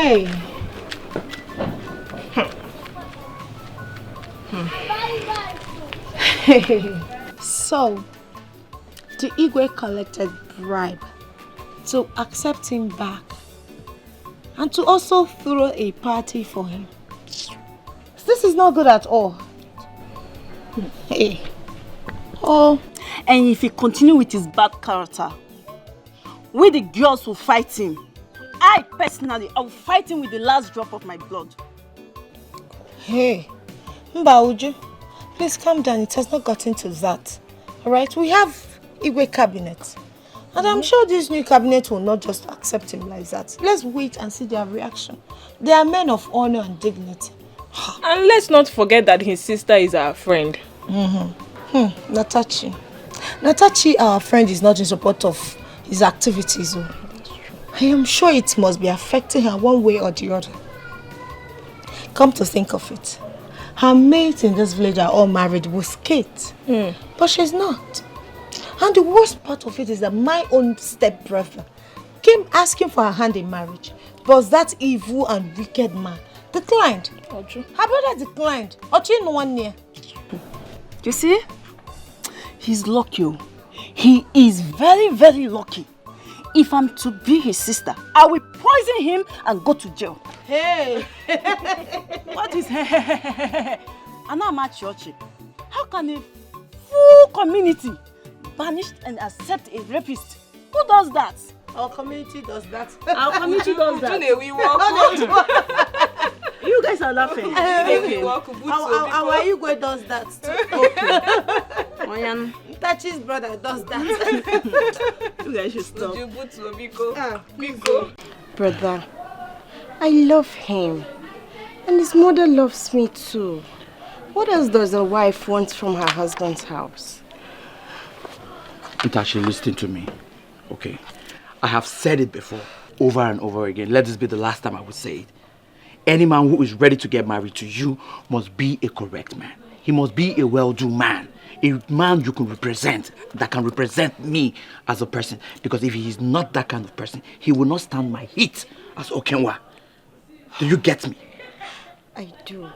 Hey. So, the Igwe collected bribe to accept him back and to also throw a party for him. This is not good at all. Hey. Oh. And if he continue with his bad character, we the girls will fight him. I personally, I will fight him with the last drop of my blood. Hey, Mbauju, please calm down. It has not gotten to that. Alright, we have Igwe cabinet. And I'm sure this new cabinet will not just accept him like that. Let's wait and see their reaction. They are men of honor and dignity. And let's not forget that his sister is our friend. Natachi. Natachi, our friend, is not in support of his activities. I am sure it must be affecting her one way or the other. Come to think of it, her mates in this village are all married with kids, but she's not. And the worst part of it is that my own stepbrother came asking for her hand in marriage, but that evil and wicked man declined. Oju. Her brother declined. Oju in 1 year. You see? He's lucky. He is very, very lucky. If I'm to be his sister, I will poison him and go to jail. Hey! What is I'm not at church. How can a full community banish and accept a rapist? Who does that? Our community does that. Our community does that. We walk. You guys are laughing. Okay. Our Igwe does that too. Okay. Oyan. Tachi's brother does that. You guys should stop. Brother, I love him. And his mother loves me too. What else does a wife want from her husband's house? Ntachi, listen to me. Okay. I have said it before, over and over again. Let this be the last time I will say it. Any man who is ready to get married to you must be a correct man. He must be a well-do man. A man you can represent, that can represent me as a person. Because if he is not that kind of person, he will not stand my heat as Okenwa. Do you get me? I do.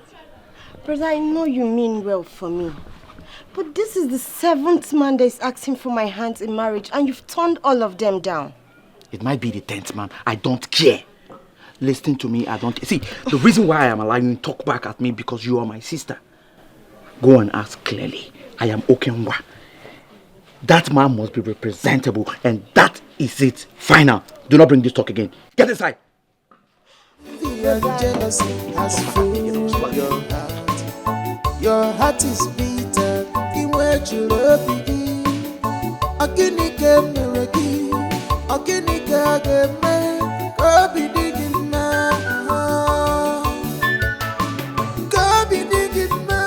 Brother, I know you mean well for me. But this is the 7th man that is asking for my hands in marriage, and you've turned all of them down. It might be the 10th man. I don't care. Listen to me, I don't... See, the reason why I am allowing you to talk back at me because you are my sister. Go and ask clearly. I am Okenwa. That man must be representable, and that is it. Final. Do not bring this talk again. Get inside. Jealousy has filled your heart. Your heart is bitter. In where you love begin. Akinike mereki. Akinike ageme. Kobi digin na. Kobi digin na.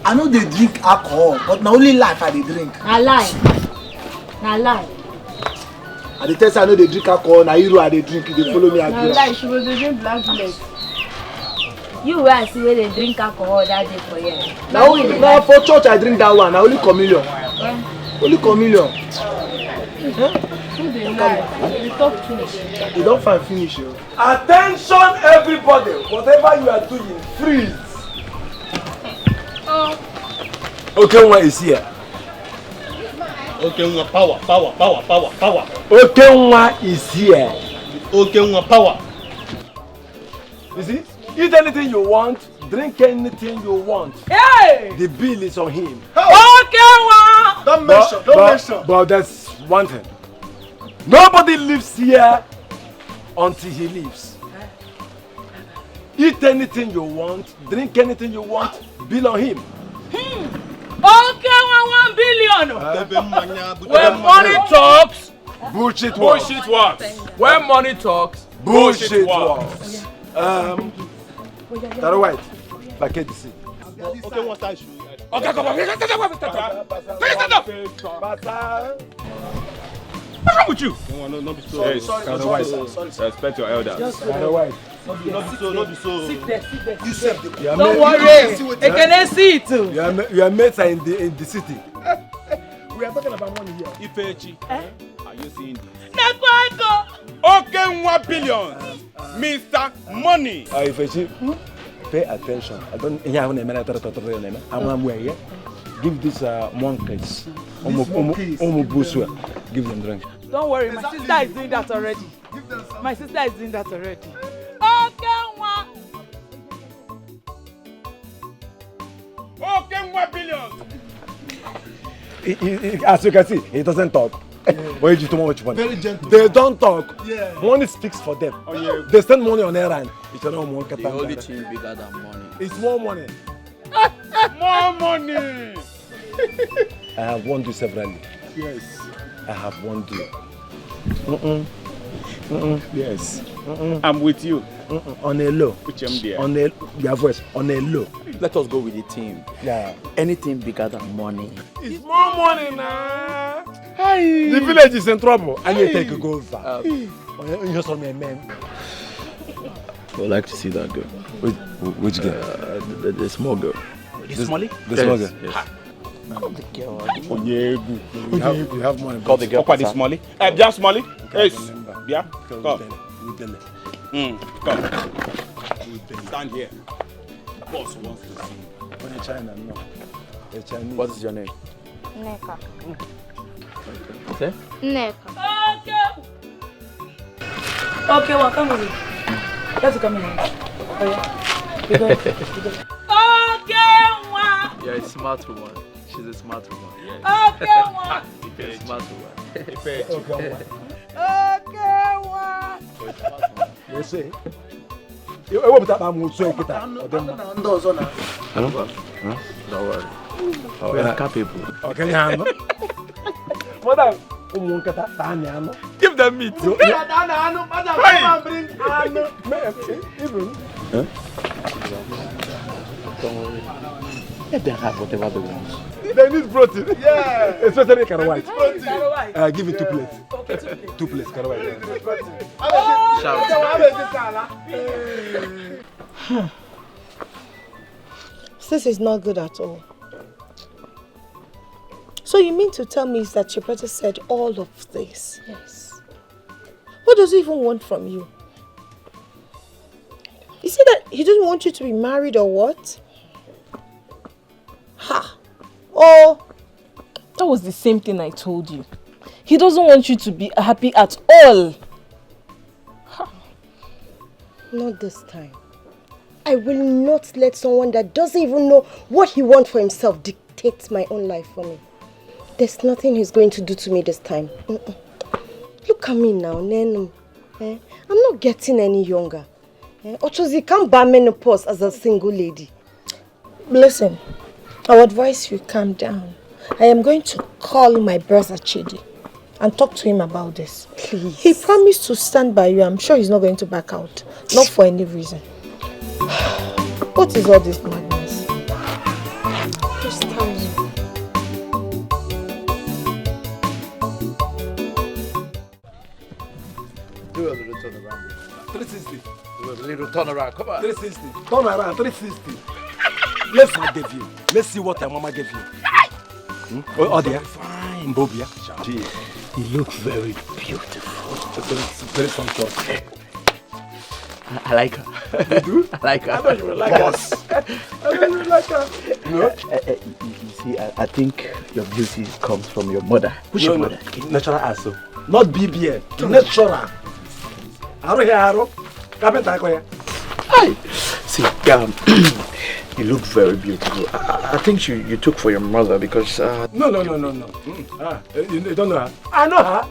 I know they drink alcohol, but na only life I dey drink. Na lie. Na lie. I dey tell you I know they drink alcohol, na hero I dey drink. They follow me Na lie, she was drink black bullet. You were see where they drink alcohol that day for you. Now for church I drink that one. Na only communion. Only communion. Who dey lie? You talk too much. You don't find finish yo. Attention everybody, whatever you are doing, freeze. Okenwa is here. Okenwa power. Okenwa is here. Okenwa power. You see? Eat anything you want, drink anything you want. Hey! The bill is on him. Okenwa! Don't mention. But there's one thing. Nobody lives here until he leaves. Eat anything you want, drink anything you want, bill on him. Okenwa 1 billion. When money talks, bullshit works. When money talks, bullshit works. That's right. Package the seat. Okay, what I should. Okay, come on. Stand up. What's wrong with you? No, be so. Sorry. Respect your elders. Right. Not be so. sit there. You said the Don't worry. I can see it too. Your mates are in the city. We are talking about money here. Ifechi. Are you seeing this? Nakwanko. Okay, 1 billion. Mr. Money. If I see, pay attention. I don't have a minute. I'm here. Give this monkeys. Give them drink. Don't worry, my sister is doing that already. My sister is doing that already. Okay, 1 billion. As you can see, he doesn't talk. Why you too much money? Very gentle. They don't talk. Yeah. Money speaks for them. Oh, yeah. They spend money on errand. It's not more. The only thing bigger than money. It's more money. More money. I have won you severally. Yes. I have won you. Yes. I'm with you. On a low. Which I'm there. On a your voice. On a low. Let us go with the team. Yeah. Anything bigger than money. It's more money now. Hey. The village is in trouble. I need to take a go over. You saw me, man. I would like to see that girl. Which girl? The small girl. The small girl? Yes. Call the girl. You have money. Call the girl. Call the Smally. Just Smally. Yes. Yeah. Come. Come. Stand here. Boss wants to see you. When in China, no. The Chinese. What is your name? Neka. Okay. Neka. Okay, well, come with me. Let's come in. Oh, yeah. You go. You're a smart woman. She's a smart woman. Yes. You're a smart woman. You see? You want to have more sweat? Don't worry. I'm capable. Okay, yeah. Madam, give them meat. Don't worry. Let them have whatever they want. They need protein. Yeah. Especially Karawai. Give it 2 plates. Okay, 2 2 plates. plates, Karawai. This is not good at all. So you mean to tell me is that your brother said all of this? Yes. What does he even want from you? Is it that he doesn't want you to be married or what? Ha! Oh! That was the same thing I told you. He doesn't want you to be happy at all. Not this time. I will not let someone that doesn't even know what he wants for himself dictate my own life for me. There's nothing he's going to do to me this time. Look at me now, Nenu. I'm not getting any younger. Ochozi can't buy menopause as a single lady. Listen, I would advise you calm down. I am going to call my brother Chidi and talk to him about this. Please. He promised to stand by you. I'm sure he's not going to back out. Not for any reason. What is all this madness? Just tell me. Do a little turn around. 360. Do a little turn around. Come on. 360. Turn around. 360. Let's see what gave you. Let's see what your mama gave you. Oh, dear. Fine. Bobia. You look very beautiful. Very sumptuous. I like her. You do? I like her. I thought you would like her. I thought you would like her. No? You see, I think your beauty comes from your mother. Who's your mother? Natural asso. Not BBN. Natural. Aro here, Aro. Carpenter here. Hi. See, you look very beautiful. I think you took for your mother because... No. You don't know her? I know her.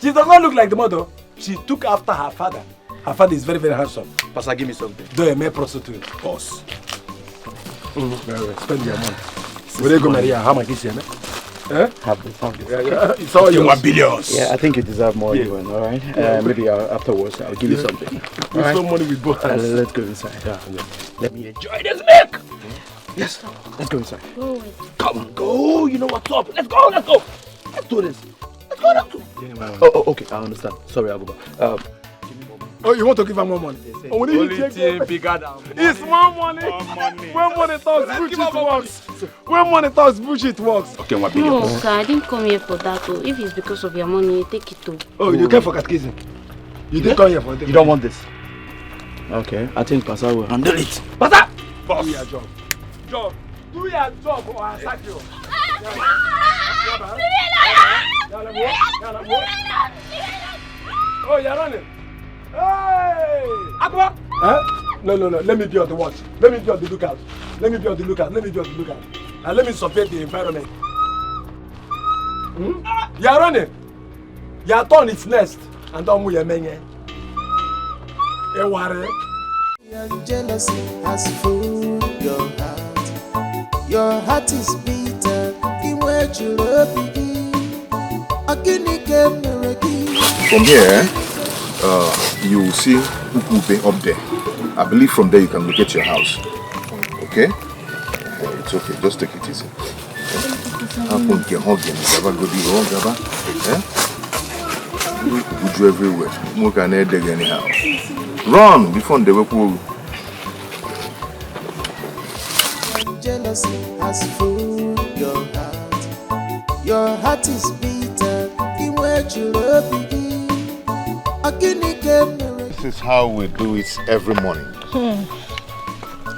She does not look like the mother. She took after her father. Her father is very, very handsome. Pastor, give me something. Do a male prostitute. Boss. Very well. Spend your money. Will they go marry her? How much is it? Have this. It's all yours. 1 billion. Yeah, I think you deserve more, even, all right? Maybe afterwards I'll give you something. We spend money with both hands. Let's go inside. Let me enjoy this milk. Yes, let's go inside. Come on, go. You know what's up. Let's go. Let's do this. Let's go. Oh, okay. I understand. Sorry, I'll go back. Oh, you want to give her more money? Only thing bigger than money. It's more money. When money talks, bullshit works. When money talks, bullshit works. Okay, 1 billion. No, sir, I didn't come here for that. If it's because of your money, take it too. Oh, you came for catechism? You didn't come here for You don't want this? Okay, I think Pasa will handle it. Pasa! Boss! Do your job. Do your job or I'll sack you. Oh, you're running. Hey! Aqua! No. Let me be on the watch. Let me be on the lookout. And let me survey the environment. You're running. Your turn is next. And don't move your men. Hey, worry. Jealousy has fooled your heart. Your heart is bitter. From here, you will see Ukube up there. I believe from there you can locate your house. Okay? It's okay. Just take it easy. Would you everywhere? Anyhow. Run before they will pull. Jealousy has fooled your heart. Your heart is bitter. This is how we do it every morning.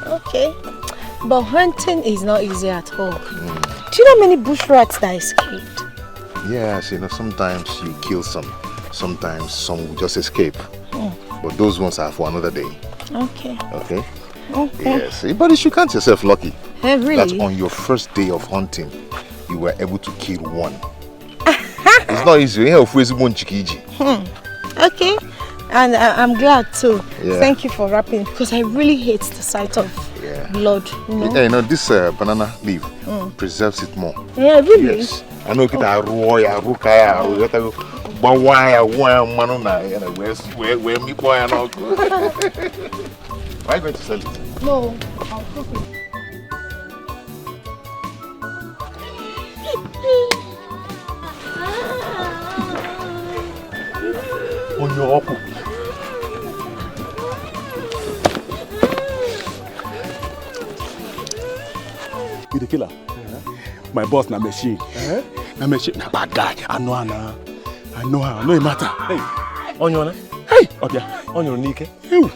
Okay. But hunting is not easy at all. Do you know how many bush rats that escaped? Yes, sometimes you kill some. Sometimes some will just escape. But those ones are for another day. Okay. Okay? Yes. But you count yourself lucky. Really? That on your first day of hunting, you were able to kill one. It's not easy. Okay. And I'm glad too. Yeah. Thank you for wrapping because I really hate the sight of blood. This banana leaf preserves it more. Yeah, really? Yes. I know why are you going to sell it? No, I'll cook it. On your apple. You the killer? My boss na machine. Na machine na bad guy. I know her. I know it matter. Hey, Onion. Hey, okay. Onion Nike. You. Hey,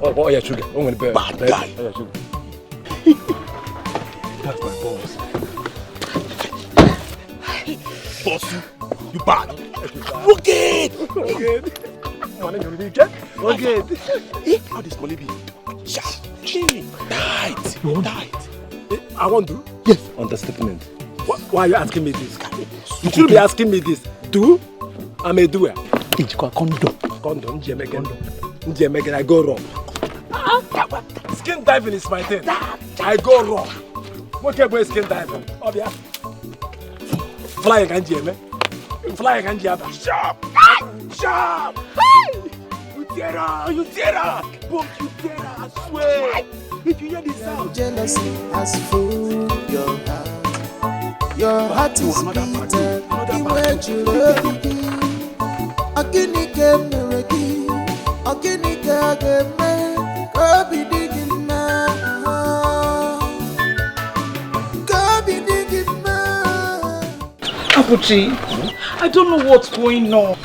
oh, yeah, sugar. I'm going to bad guy. Oh, yeah, sugar. That's my boss. Boss, you bad. Wicked. Okay. How this money be? Tight. I want to? Yes. Understatement. Why are you asking me this? You should be asking me this. Do? I'm a doer. It's called condom. Condom, Njemegen, I go wrong. Skin diving is my thing. I go wrong. What about skin diving? Obia. Flying and Jeme. Flying and Jabba. Sharp! Sharp! You terror! Boom, you terror, I swear! If you hear this sound. Jealousy has fooled your heart. Your heart is bitter. Apuchi, I don't know what's going on.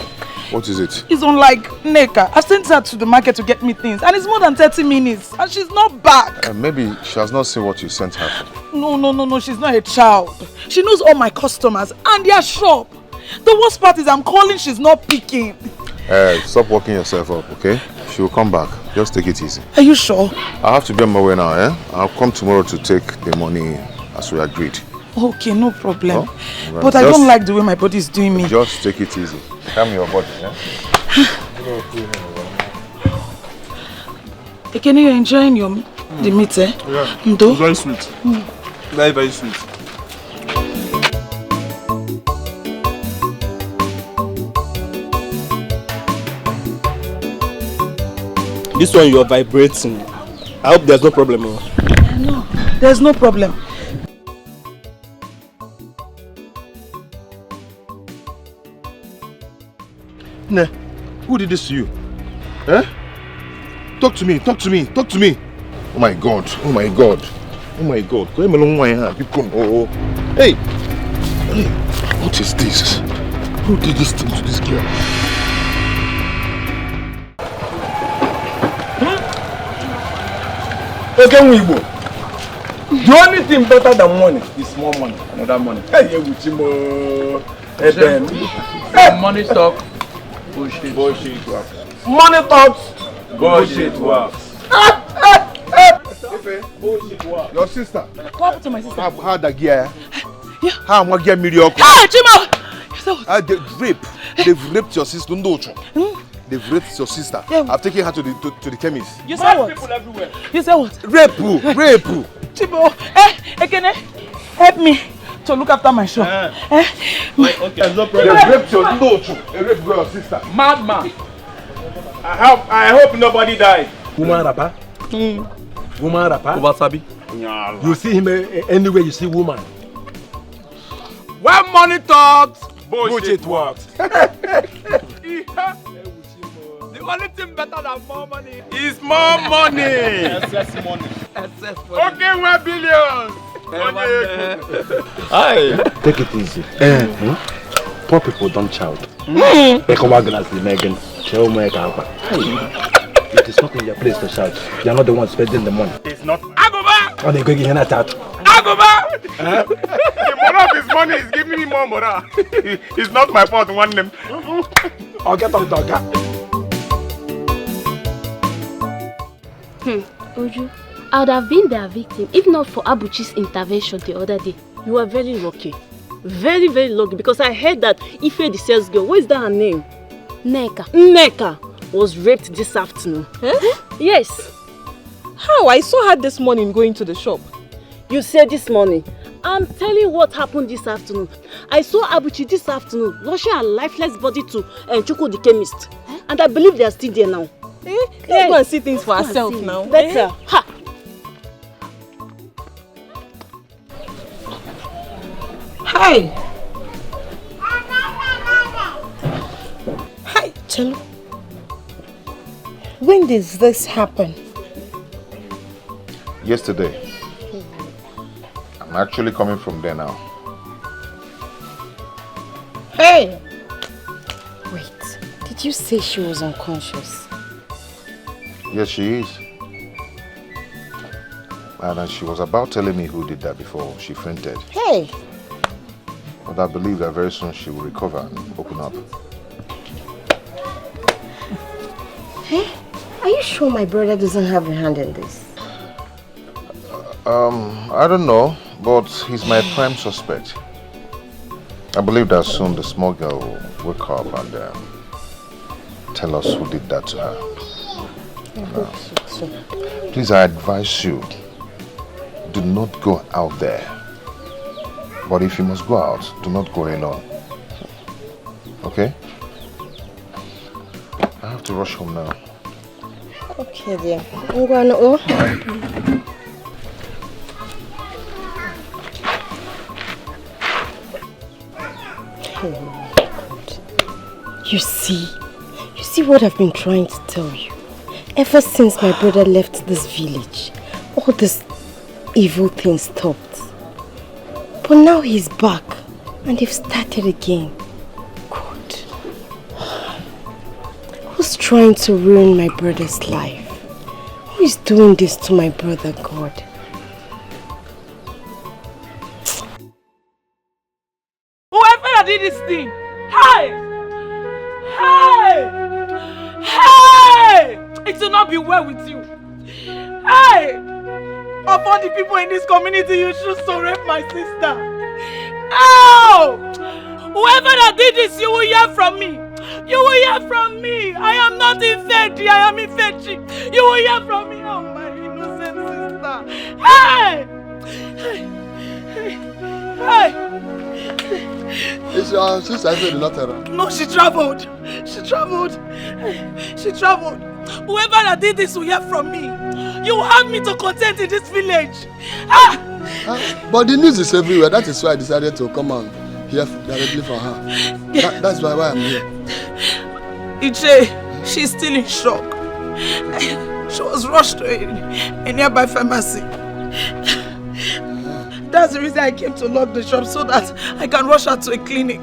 What is it? It's unlike Neka. I sent her to the market to get me things and it's more than 30 minutes and she's not back. Maybe she has not seen what you sent her for. No, she's not a child. She knows all my customers and their shop. The worst part is I'm calling, she's not picking. Stop working yourself up, okay? She will come back. Just take it easy. Are you sure? I have to be on my way now, I'll come tomorrow to take the money as we agreed. Okay, no problem. Oh, well, but I don't like the way my body is doing me. Just take it easy. Calm your body, Ekene, you're enjoying the meat, eh? Yeah. Ndo? It's very sweet. Very, very sweet. This one you are vibrating. I hope there's no problem. No, there's no problem. Ne, who did this to you? Talk to me. Oh my God. Hey, what is this? Who did this thing to this girl? Okay, Wibo. The only thing better than money is more money. Another money. Hey, Wuchimo. Hey, Ben. Hey. Money talk. Bullshit. Bullshit works. Money talks. Bullshit works. Bullshit works. Your sister. What happened to my sister? How the gear? Yeah. How am I getting mediocre? Hey, Chimo! They've raped your sister. They've raped your sister. Yeah. I've taken her to the chemist. You said what? People everywhere. You said what? Rape. Chimo, Ekene, help me to look after my shop. Okay, no problem. They've raped your sister. Madman. I hope nobody died. Woman rapper. Woman rapper. Wasabi. You see him anywhere you see woman. When money talks, bullshit works. The only thing better than more money is more money. Excess money. Okay, 1 billion. Aye. Take it easy. Poor people don't shout. It is not in your place to shout. You are not the one spending the money. It's not. Agoba! Oh, they're going to get a Agoba! The more of his money is giving me more morale. It's not my fault, one name. I'll get on dog. Uju, I would have been their victim if not for Abuchi's intervention the other day. You are very lucky. Very, very lucky because I heard that Ife the sales girl, what is that her name? Nneka was raped this afternoon. Huh? Yes. How? I saw her this morning going to the shop. You said this morning. I'm telling you what happened this afternoon. I saw Abuchi this afternoon rushing her lifeless body to Chuku the chemist. And I believe they are still there now. Let's go and see things for herself now. Better. Ha! Hi. Hi, Chelo. When did this happen? Yesterday. I'm actually coming from there now. Hey! Wait, did you say she was unconscious? Yes, she is. And she was about telling me who did that before she fainted. Hey! But I believe that very soon she will recover and open up. Hey? Are you sure my brother doesn't have a hand in this? I don't know, but he's my prime suspect. I believe that soon the small girl will wake up and tell us who did that to her. I hope so. Please, I advise you, do not go out there. But if you must go out, do not go alone. Okay? I have to rush home now. Okay, dear. I'm going to Oh God. You see what I've been trying to tell you. Ever since my brother left this village, all this evil things stopped. But now he's back and they've started again. God. Who's trying to ruin my brother's life? Who is doing this to my brother, God? Whoever that did this thing, hey! It will not be well with you. Hey! Of all the people in this community, you choose to rape my sister. Oh! Whoever that did this, you will hear from me. You will hear from me. I am not Ifeji, I am Ifechi. You will hear from me. Oh, my innocent sister. Hey! Is your sister not around? No, she traveled. She traveled. Whoever that did this will hear from me. You will have me to content in this village. But the news is everywhere. That is why I decided to come and hear directly from her. That's why I'm here. Iche, she's still in shock. She was rushed to a nearby pharmacy. That's the reason I came to lock the shop, so that I can rush out to a clinic.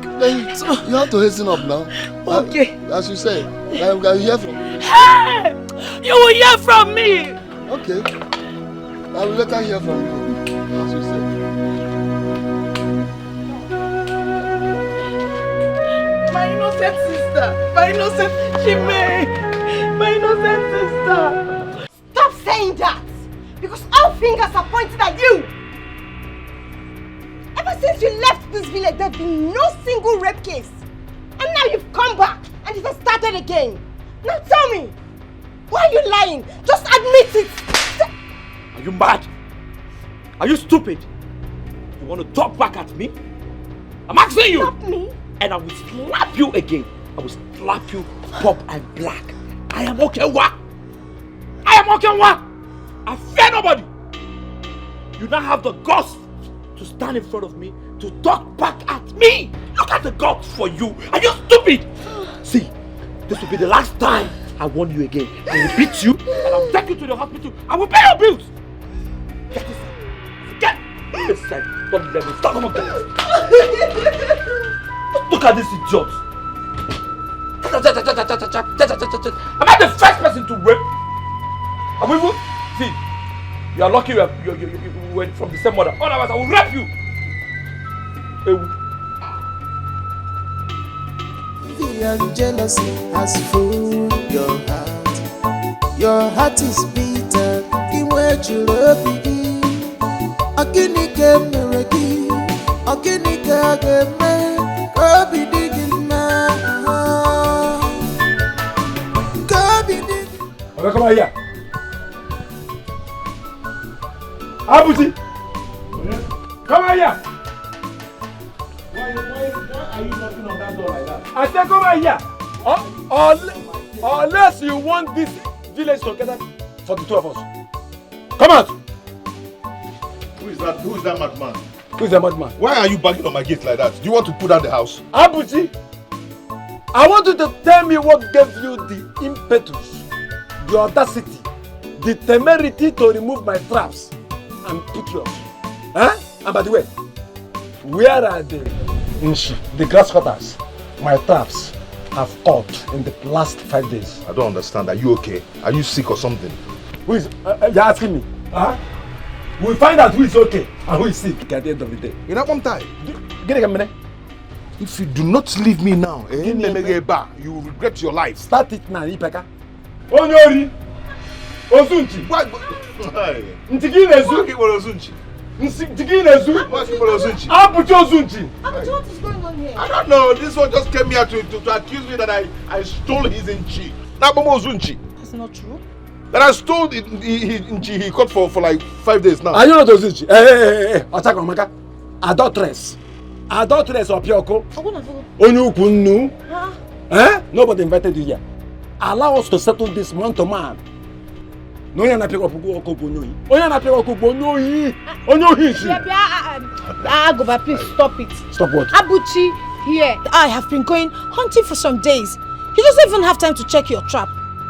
So, you have to hasten up now. Okay. As you say, I will hear from you. Hey! You will hear from me! Okay. I will later hear from you. As you say. My innocent sister! My innocent Chime! My innocent sister! Stop saying that! Because all fingers are pointed at you! Ever since you left this village, there's been no single rape case. And now you've come back and it has started again. Now tell me, why are you lying? Just admit it! Are you mad? Are you stupid? You want to talk back at me? I'm asking you! Stop me? And I will slap you again. I will slap you pop and black. I am okay, what? I am okay, what? I fear nobody. You now have the guts to stand in front of me to talk back at me. Look at the guts for you. Are you stupid? See, this will be the last time I warn you again. I will beat you and I will take you to the hospital. I will pay your bills. Get this. Get this. Don't let me stop. Look at this idiot. Am I the first person to rape? Am I? See, you are lucky you went from the same mother. Otherwise, I will rape you. Envy and jealousy has fooled your heart. Your heart is bitter. In where you love me, Akinike mereki, Akinike ageme, Kobi digima, Kobi digima. Okay, come on here. Abuti, come on here. Why are you knocking on that door like that? I said come on here. Unless you want this village together for the two of us. Come out. Who is that madman? Who is the madman? Why are you banging on my gate like that? Do you want to put out the house? Abuti, I want you to tell me what gave you the impetus, the audacity, the temerity to remove my traps and put yours. Huh? And by the way, where are the grass cutters my traps have caught in the last 5 days? I don't understand. Are you okay? Are you sick or something? Who is you're asking me? Huh? We'll find out who is okay and who is sick at the end of the day. In that one time, get a minute. If you do not leave me now, you will regret your life. Start it now, Ipeka. Onyori! Ozunchi! Why? Ntiginezu! Ozunchi! Ntiginezu! Ozunchi! Abuchi Ozunchi! Abuchi, what is going on here? I don't know. This one just came here to accuse me that I stole his inchi. Ozunchi! That's not true. That I stole the inchi he caught for like 5 days now. Are you not Ozunchi? Hey, Otakomaka. Adulteress. Adulteress of Pioko. Onyukunnu. Eh? Nobody invited you here. Allow us to settle this man to man. No, you're not picking up Okobonoi. Oh, you're not picking up Okobonoi. Agoba, please stop it. Stop what? Abuchi, here. I have been going hunting for some days. He doesn't even have time to check your trap.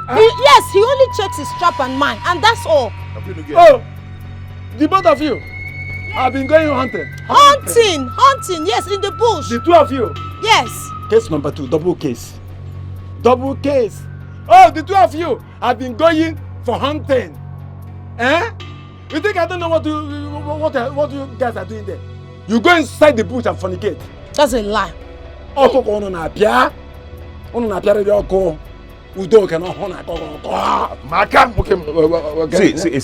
Yes, he only checks his trap and mine, and that's all. Oh, the both of you have been going hunting. Hunting, yes, in the bush. The two of you? Yes. Case number 2, double case. Double case. Oh, the two of you have been going for hunting. Eh? You think I don't know what you guys are doing there? You go inside the bush and fornicate. That's a lie.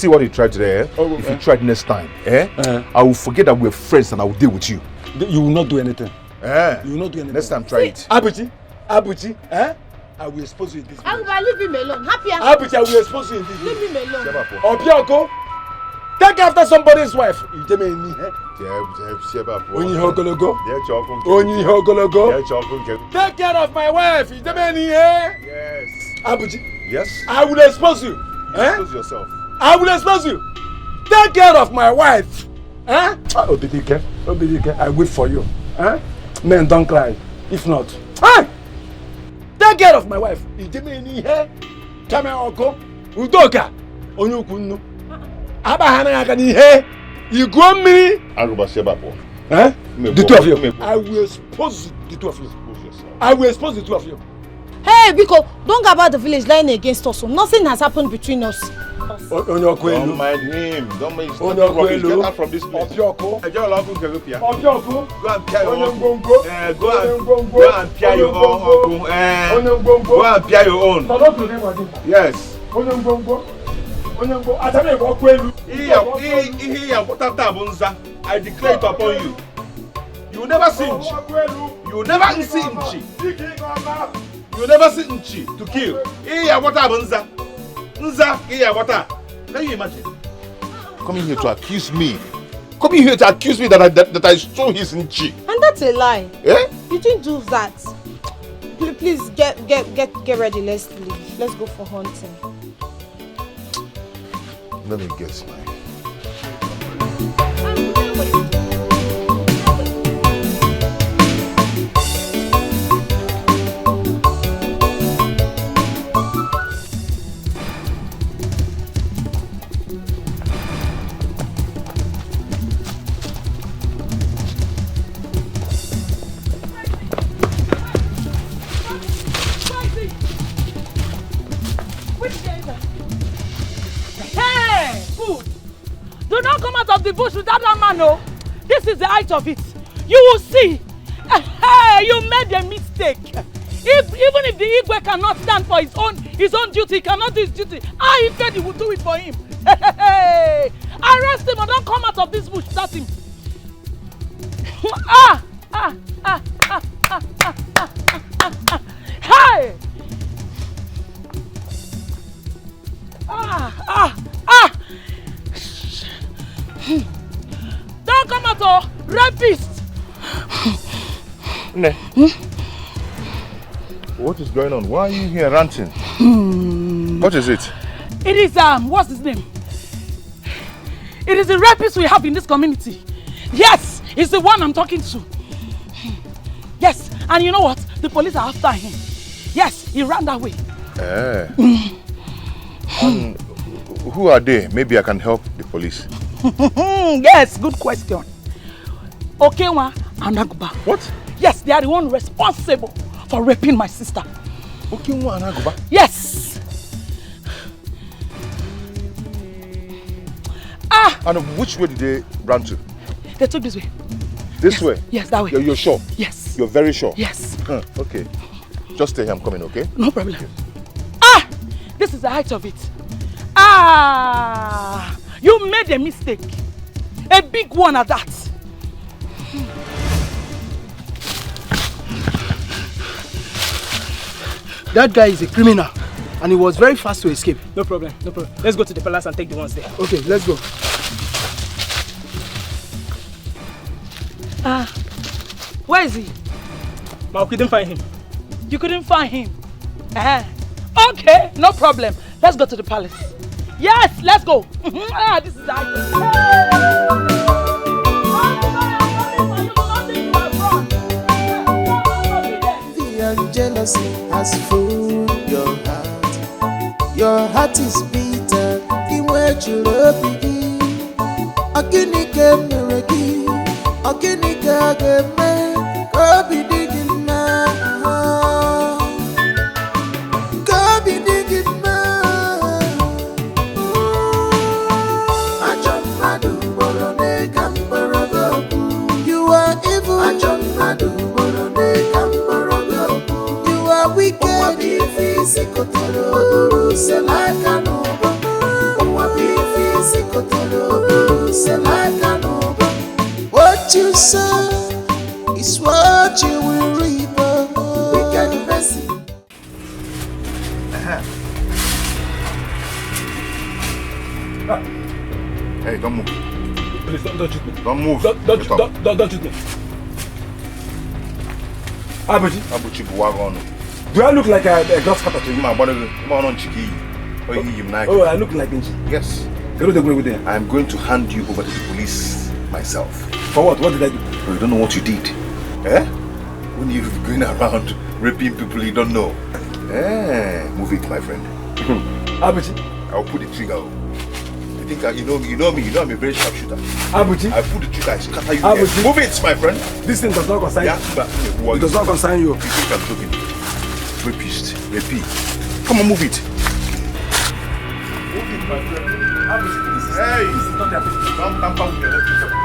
See what you tried today, eh? If you try it next time, I will forget that we're friends and I will deal with you. You will not do anything. You will not do anything. Next time, try it. Abuchi, eh? I will expose you in this. Aguba, leave him alone. Happier. Abuchi, I will expose you in this. Leave him alone. Opioko, take after somebody's wife. Take care of my wife. Yes. Abuchi. Yes. I will expose you. Expose yourself. I will expose you. Take care of my wife. Obidike, I wait for you. Men don't cry. If not, take care of my wife. Come here, Oko. Udoka. Onyukunnu. Abahana yakani he. You go me. Eh? The two of you. I will expose the two of you. I will expose the two of you. Hey, Biko, don't go about the village lying against us. So nothing has happened between us. Don't mind him. Don't mind him. Get out from this place. Go and pay your own. Go and pay your own. Yes. I declare it upon you. You will never see Nchi. You will never see Nchi. You will never see Nchi to kill. Can you imagine? Coming here to accuse me. Coming here to accuse me that I stole his Nchi. And that's a lie. Eh? You didn't do that. Please get ready. Let's leave. Let's go for hunting. Let me guess, man. The bush without that man, no. This is the height of it. You will see. You made a mistake. Even if the Igwe cannot stand for his own duty, he cannot do his duty. I said he will do it for him. Arrest him and don't come out of this bush without him. Hey! Don't come out, oh, rapist! Ne. What is going on? Why are you here ranting? What is it? It is, what's his name? It is the rapist we have in this community. Yes, it's the one I'm talking to. Yes, and you know what? The police are after him. Yes, he ran that way. And who are they? Maybe I can help the police. Yes, good question. Okenwa and Aguba. What? Yes, they are the one responsible for raping my sister. Okenwa and Aguba? Yes. And which way did they run to? They took this way. This way? Yes, that way. You're sure? Yes. You're very sure? Yes. Okay. Just stay here, I'm coming, okay? No problem. Okay. This is the height of it. You made a mistake. A big one at that. That guy is a criminal and he was very fast to escape. No problem, no problem. Let's go to the palace and take the ones there. Okay, let's go. Where is he? Ma, we couldn't find him. You couldn't find him? Okay, no problem. Let's go to the palace. Yes, let's go. This is the item. Fear and jealousy has fooled your heart. Your heart is bitter. The way you love me. Akinike mereki. Akinike ageme. Kobi digin na. Kobi digin na. You are evil. You are wicked. What you sow is what you will reap. Wicked person. Hey, don't move. Please don't shoot me. Don't move. Don't shoot me. Abuchi Buwagon. Do I look like a grasshopper to you? Oh, I look like Nchi. Yes. I'm going to hand you over to the police myself. For what? What did I do? Oh, you don't know what you did. When you're going around raping people you don't know. Move it, my friend. Abuchi. I'll put the trigger. You think you know me, I'm a very sharp shooter. Abuji. I pull the trigger, I scatter you. Abuji. Move it, my friend. This thing does not concern you. It does not concern you. You think I'm joking? Rapist. Repeat. Come on, move it. Move it, my friend. Hey! This is not their business. Don't tamper with the electric cable.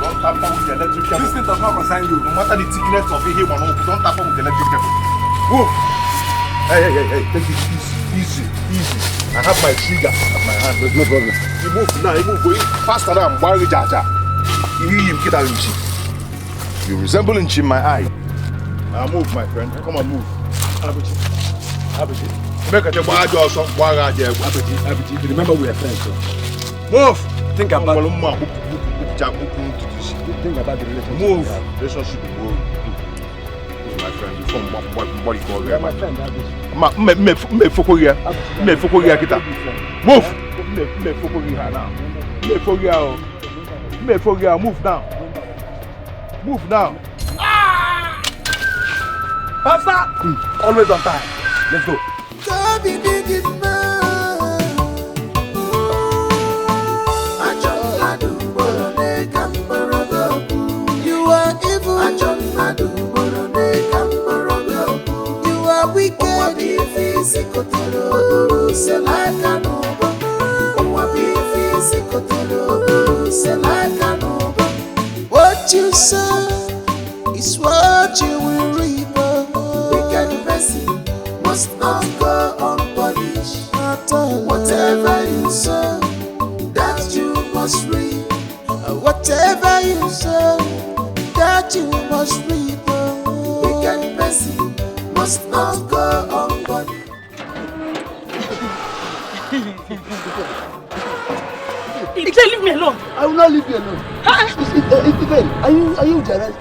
Don't tamper with the electric cable. This thing does not concern you. No matter the thickness of it, don't tamper with the electric cable. Move! Hey. Take it easy. I have my trigger at my hand. There's no problem. You move now. Going faster now. You resemble Nchi in my eye. Now move, my friend. Come on, move. Abuji. Abuji, remember we are friends, so. Move! Think about the relationship. Move! Relationship will go. My friend, you form what you call my friend, me foko here kita. Move! Me foko here now. Move now. Move now. Faster! Always on time. Let's go. You are evil. You are wicked. What you sow is what you will reap. Wicked person must not go unpunished. Whatever you sow, that you must reap. Whatever you sow, that you must reap. Wicked person must not go unpunished. Ije, leave me alone. I will not leave you alone. Are you jealous?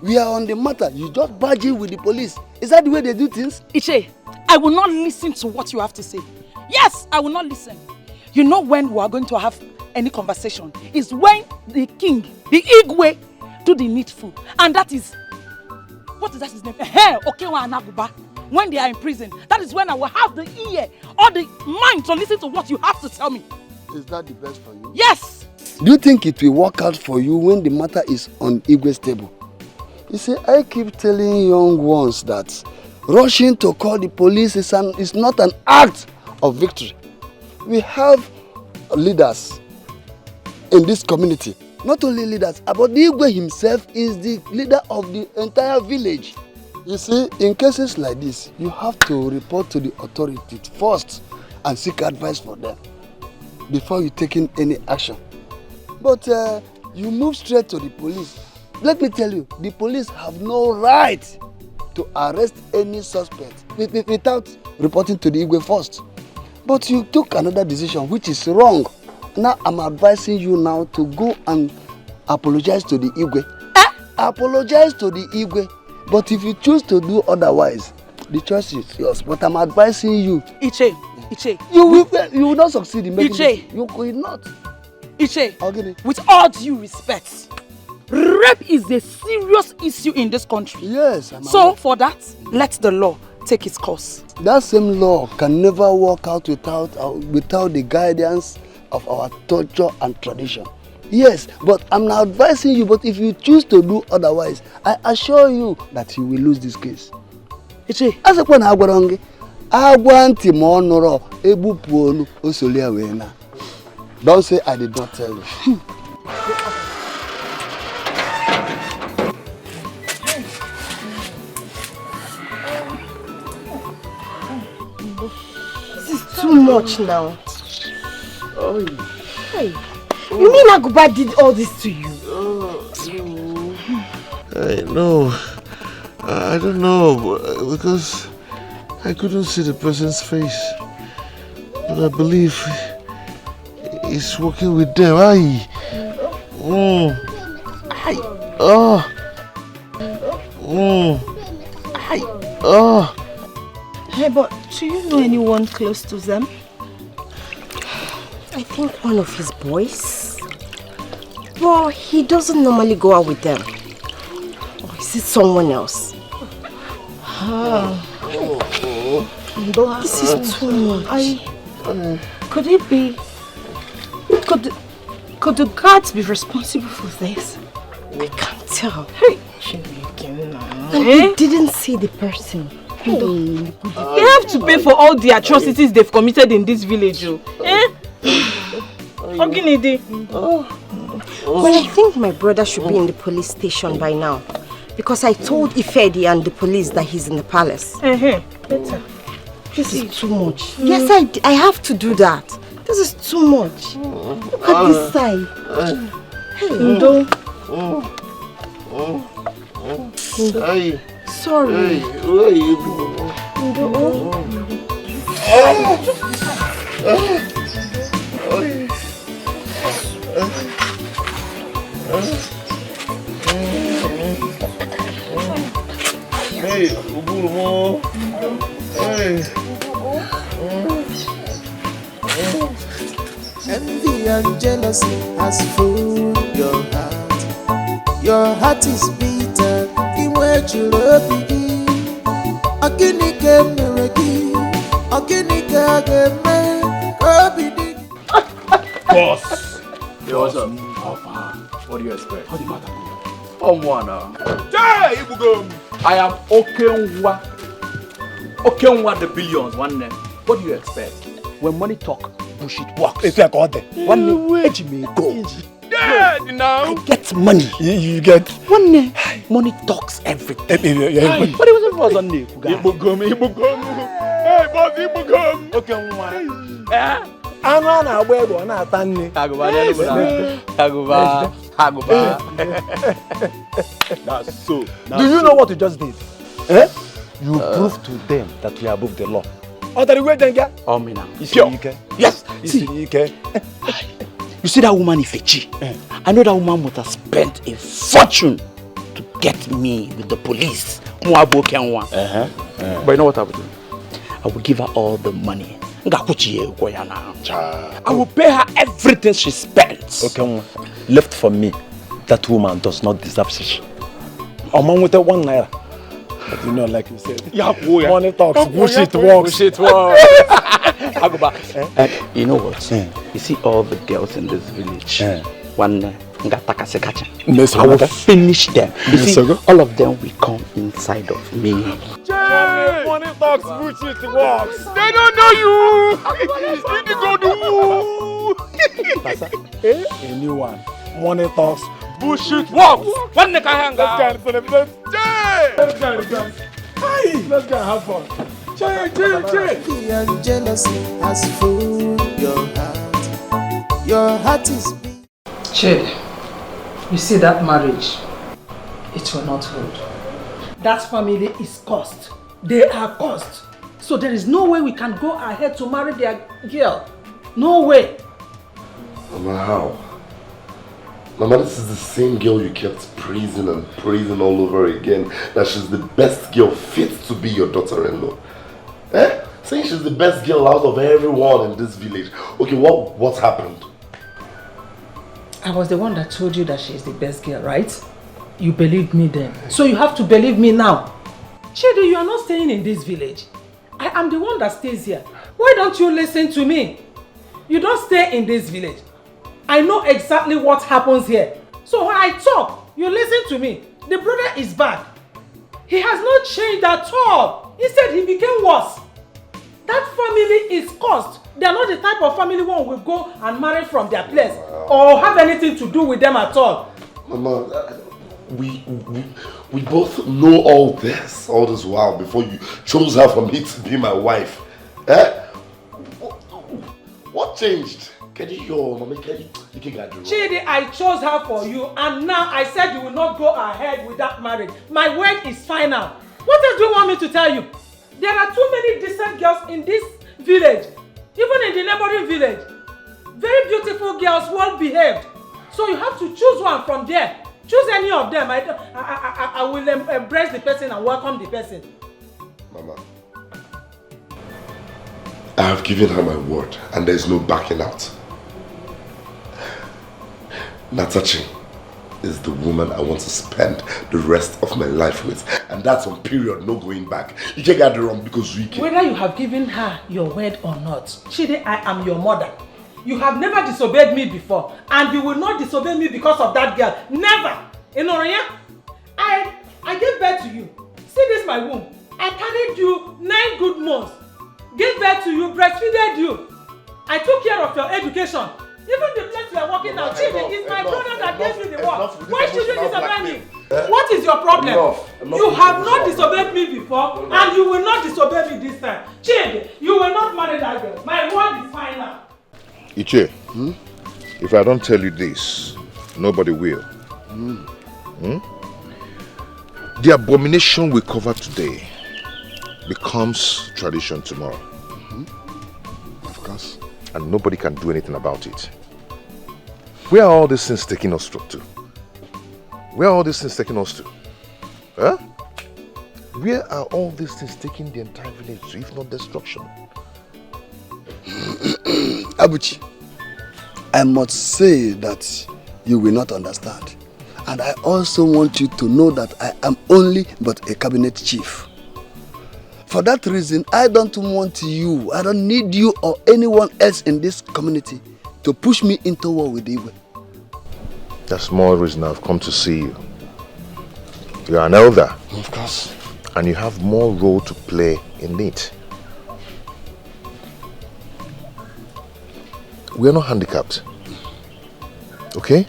We are on the matter. You just barge in with the police. Is that the way they do things? Iche, I will not listen to what you have to say. Yes, I will not listen. You know when we are going to have any conversation is when the king, the Igwe, do the needful. And that is, what is that his name? Okewa Anaguba. When they are in prison, that is when I will have the ear or the mind to listen to what you have to tell me. Is that the best for you? Yes! Do you think it will work out for you when the matter is on Igwe's table? You see, I keep telling young ones that rushing to call the police is not an act of victory. We have leaders in this community. Not only leaders, but the Igwe himself is the leader of the entire village. You see, in cases like this, you have to report to the authorities first and seek advice for them before you take in any action. But you move straight to the police. Let me tell you, the police have no right to arrest any suspect without reporting to the Igwe first. But you took another decision which is wrong. Now I'm advising you now to go and apologize to the Igwe. Apologize to the Igwe. But if you choose to do otherwise, the choice is yours. But I'm advising you. Iche. You will not succeed in making Iche. it. You will not. Iche, with all due respect, rape is a serious issue in this country. Yes. So for that, let the law take its course. That same law can never work out without the guidance of our culture and tradition. Yes, but I'm now advising you, but if you choose to do otherwise, I assure you that you will lose this case. Iche, don't say I did not tell you. This is too much now. Oh. Hey. You mean Aguba did all this to you? I know. I don't know, because I couldn't see the person's face. But I believe he's working with them. Aye. Aye. Oh. Hi. Oh. Hey, but do you know anyone close to them? I think one of his boys. But he doesn't normally go out with them. Or is it someone else? This is too much. Could it be... Could the guards be responsible for this? I can't tell. Hey, and they didn't see the person. They have to pay for all the atrocities they've committed in this village. But I think my brother should be in the police station by now. Because I told Ifedi and the police that he's in the palace. Better. This is too much. Yes, I have to do that. This is too much. Look at this side. Hey, Ndo. Hey. Sorry. Hey, where are you? Hey, Uburumo. Hey. Envy and jealousy has filled your heart. Your heart is bitter. Boss! Hey, what's up? What do you expect? How do you matter? I am Okenwa the billions, one name. What do you expect? When money talk, bullshit walks. It's like all day. One name, go. Yeah, now I get money. You get one name. Money talks everything. What do you say for one name? Ibugum. Hey, boss, Ibugum. Okenwa. Ano na agbo na atanni. Aguba. That's so. Do you know what you just did? You proved to them that you are above the law. Oh, me now. Yes. See, you see that woman Ifechi? I know that woman must have spent a fortune to get me with the police. But you know what I will do? I will give her all the money. I will pay her everything she spends. Okay, left for me, that woman does not deserve such. A man with a 1 naira. But you know, like you said, money talks, bullshit walks. I'll go back. You know what? You see all the girls in this village. One I will finish them. You see, all of them will come inside of me. Money talks, bullshit walks. They don't know you. You need to go to A new one. Money talks, bullshit walks. One neck hang Let's go and have fun. Envy and jealousy has filled your heart. Your heart is big. Chidi, you see that marriage? It will not hold. That family is cursed. They are cursed. So there is no way we can go ahead to marry their girl. No way. Mama, how? Mama, this is the same girl you kept praising and praising all over again. That she's the best girl fit to be your daughter-in-law. Saying she's the best girl out of everyone in this village. Okay, what happened? I was the one that told you that she is the best girl, right? You believed me then. So you have to believe me now. Chidi, you are not staying in this village. I am the one that stays here. Why don't you listen to me? You don't stay in this village. I know exactly what happens here. So when I talk, you listen to me. The brother is back. He has not changed at all. Instead, he became worse. That family is cursed. They are not the type of family one will go and marry from their place or have anything to do with them at all. Mama, we both know all this while before you chose her for me to be my wife. What changed? Chidi, I chose her for you and now I said you will not go ahead with that marriage. My word is final. What else do you want me to tell you? There are too many decent girls in this village, even in the neighboring village. Very beautiful girls, well behaved. So you have to choose one from there. Choose any of them. I will embrace the person and welcome the person. Mama, I have given her my word and there is no backing out. Natachi, is the woman I want to spend the rest of my life with. And that's on period, no going back. You can't get it wrong because we can. Whether you have given her your word or not, Chidi, I am your mother. You have never disobeyed me before, and you will not disobey me because of that girl. Never! Inoria, I gave birth to you. See this my womb. I carried you 9 good months. Gave birth to you, breastfeeded you. I took care of your education. Even the place you are working now, Chidi is my brother that gave me the work. Why should you disobey me? What is your problem? You have not disobeyed me before, and you will not disobey me this time. Chidi, you will not marry that girl. My word is final. Iche, if I don't tell you this, nobody will. The abomination we cover today becomes tradition tomorrow. Of course. And nobody can do anything about it. Where are all these things taking us to? Where are all these things taking us to? Huh? Where are all these things taking the entire village to, if not destruction? Abuchi, I must say that you will not understand. And I also want you to know that I am only but a cabinet chief. For that reason, I don't want you, I don't need you or anyone else in this community to push me into war with Igwe. That's more reason I've come to see you. You are an elder. Of course. And you have more role to play in it. We are not handicapped. Okay?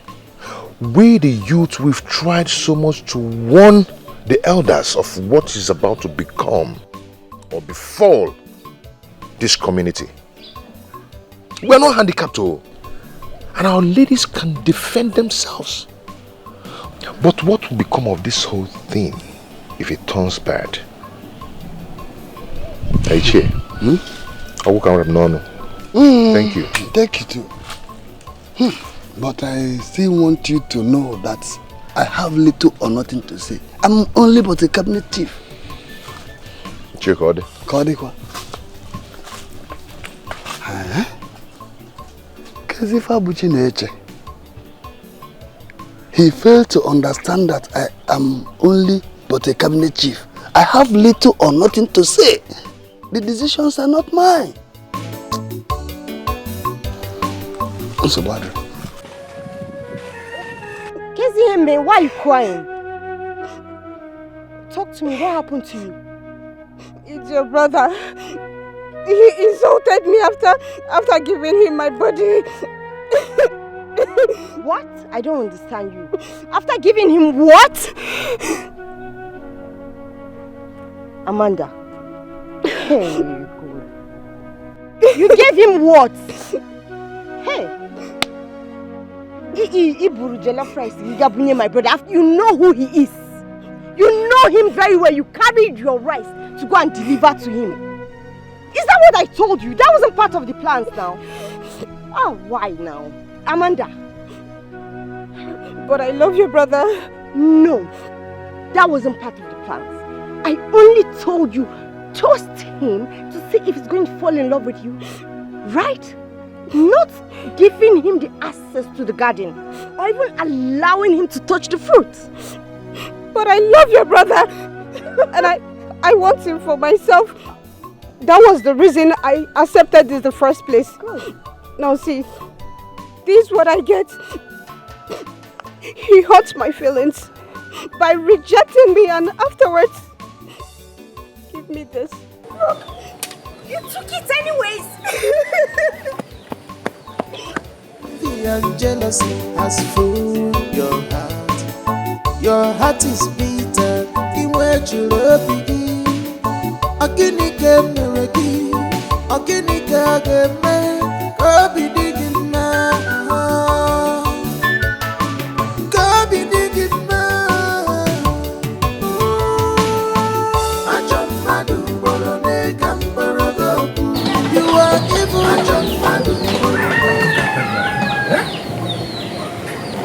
We the youth, we've tried so much to warn the elders of what is about to become or befall this community. We are not handicapped, oh. And our ladies can defend themselves. But what will become of this whole thing if it turns bad? Aiche, I will come no. Thank you. Thank you too. But I still want you to know that I have little or nothing to say. I'm only but a cabinet chief. Chekode. Kode kwa. Kazifa Abuchi neche. He failed to understand that I am only but a cabinet chief. I have little or nothing to say. The decisions are not mine. So bad. Kezihembe, why are you crying? Talk to me, what happened to you? It's your brother. He insulted me after giving him my body. What? I don't understand you. After giving him what? Amanda. Hey, God. You gave him what? Hey. Iburu jollof rice, my brother. You know who he is. You know him very well. You carried your rice to go and deliver to him. Is that what I told you? That wasn't part of the plans now. Oh, why now? Amanda. But I love your brother. No, that wasn't part of the plans. I only told you, toast him to see if he's going to fall in love with you. Right? Not giving him the access to the garden or even allowing him to touch the fruit. But I love your brother and I want him for myself. That was the reason I accepted this in the first place. Good. Now see, this is what I get. He hurt my feelings by rejecting me and afterwards, give me this. Look, you took it anyways. The jealousy has fooled your heart. Your heart is bitter. In where you love me, Akinike mereki, Akinike ageme, Kabi digina, Kabi digina. Ajam madu bolone kambarago. You are evil. Ajam madu bolone.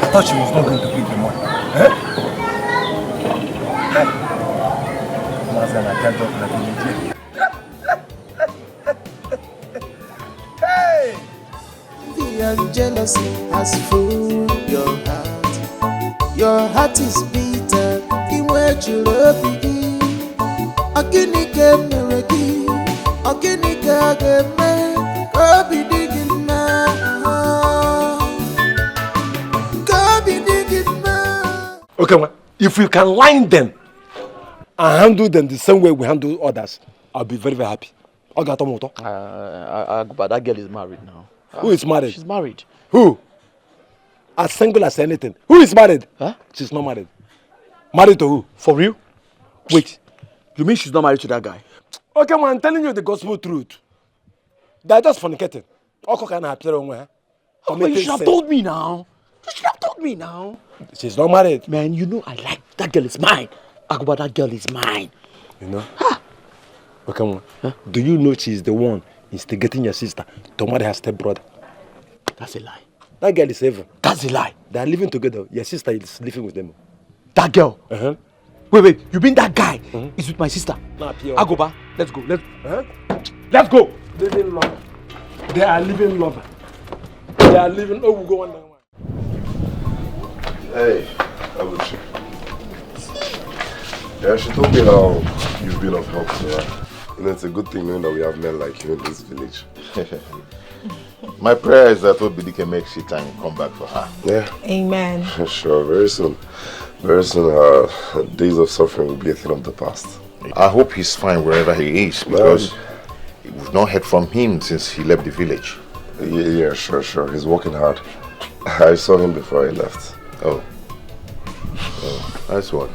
I thought she was not going to give the money. I can't talk like an idiot. Hey! The jealousy has fooled your heart. Your heart is bitter. Iwe chulobi. Akinike mereki. Akinike ageme. Obi digima. Obi digima. Okay, man. If we can line them and handle them the same way we handle others, I'll be very, very happy. But that girl is married now. Who is married? She's married. Who? As single as anything. Who is married? Huh? She's not married. Married to who? For real? Wait. You mean she's not married to that guy? Okay, man, I'm telling you the gospel truth. They're just fornicating. You should have told me now. You should have told me now. She's not married. Man, you know I like that girl is mine. Aguba, that girl is mine. You know? Okay, man. Huh? Do you know she's the one instigating your sister to marry her stepbrother? That's a lie. That girl is evil. That's a lie. They are living together. Your sister is living with them. That girl? Uh-huh. Wait. You mean that guy is with my sister? Aguba, let's go. Let's go. Living lover. They are living lover. They are living. Oh, we'll go one by one. Hey, Abuchi. Yeah, she told me how you've been of help to her. You know, it's a good thing knowing that we have men like you in this village. My prayer is that Obidi can make shit and come back for her. Yeah. Amen. Sure, very soon. Very soon, her days of suffering will be a thing of the past. I hope he's fine wherever he is, because we've not heard from him since he left the village. Yeah, sure. He's working hard. I saw him before he left. Oh, nice one.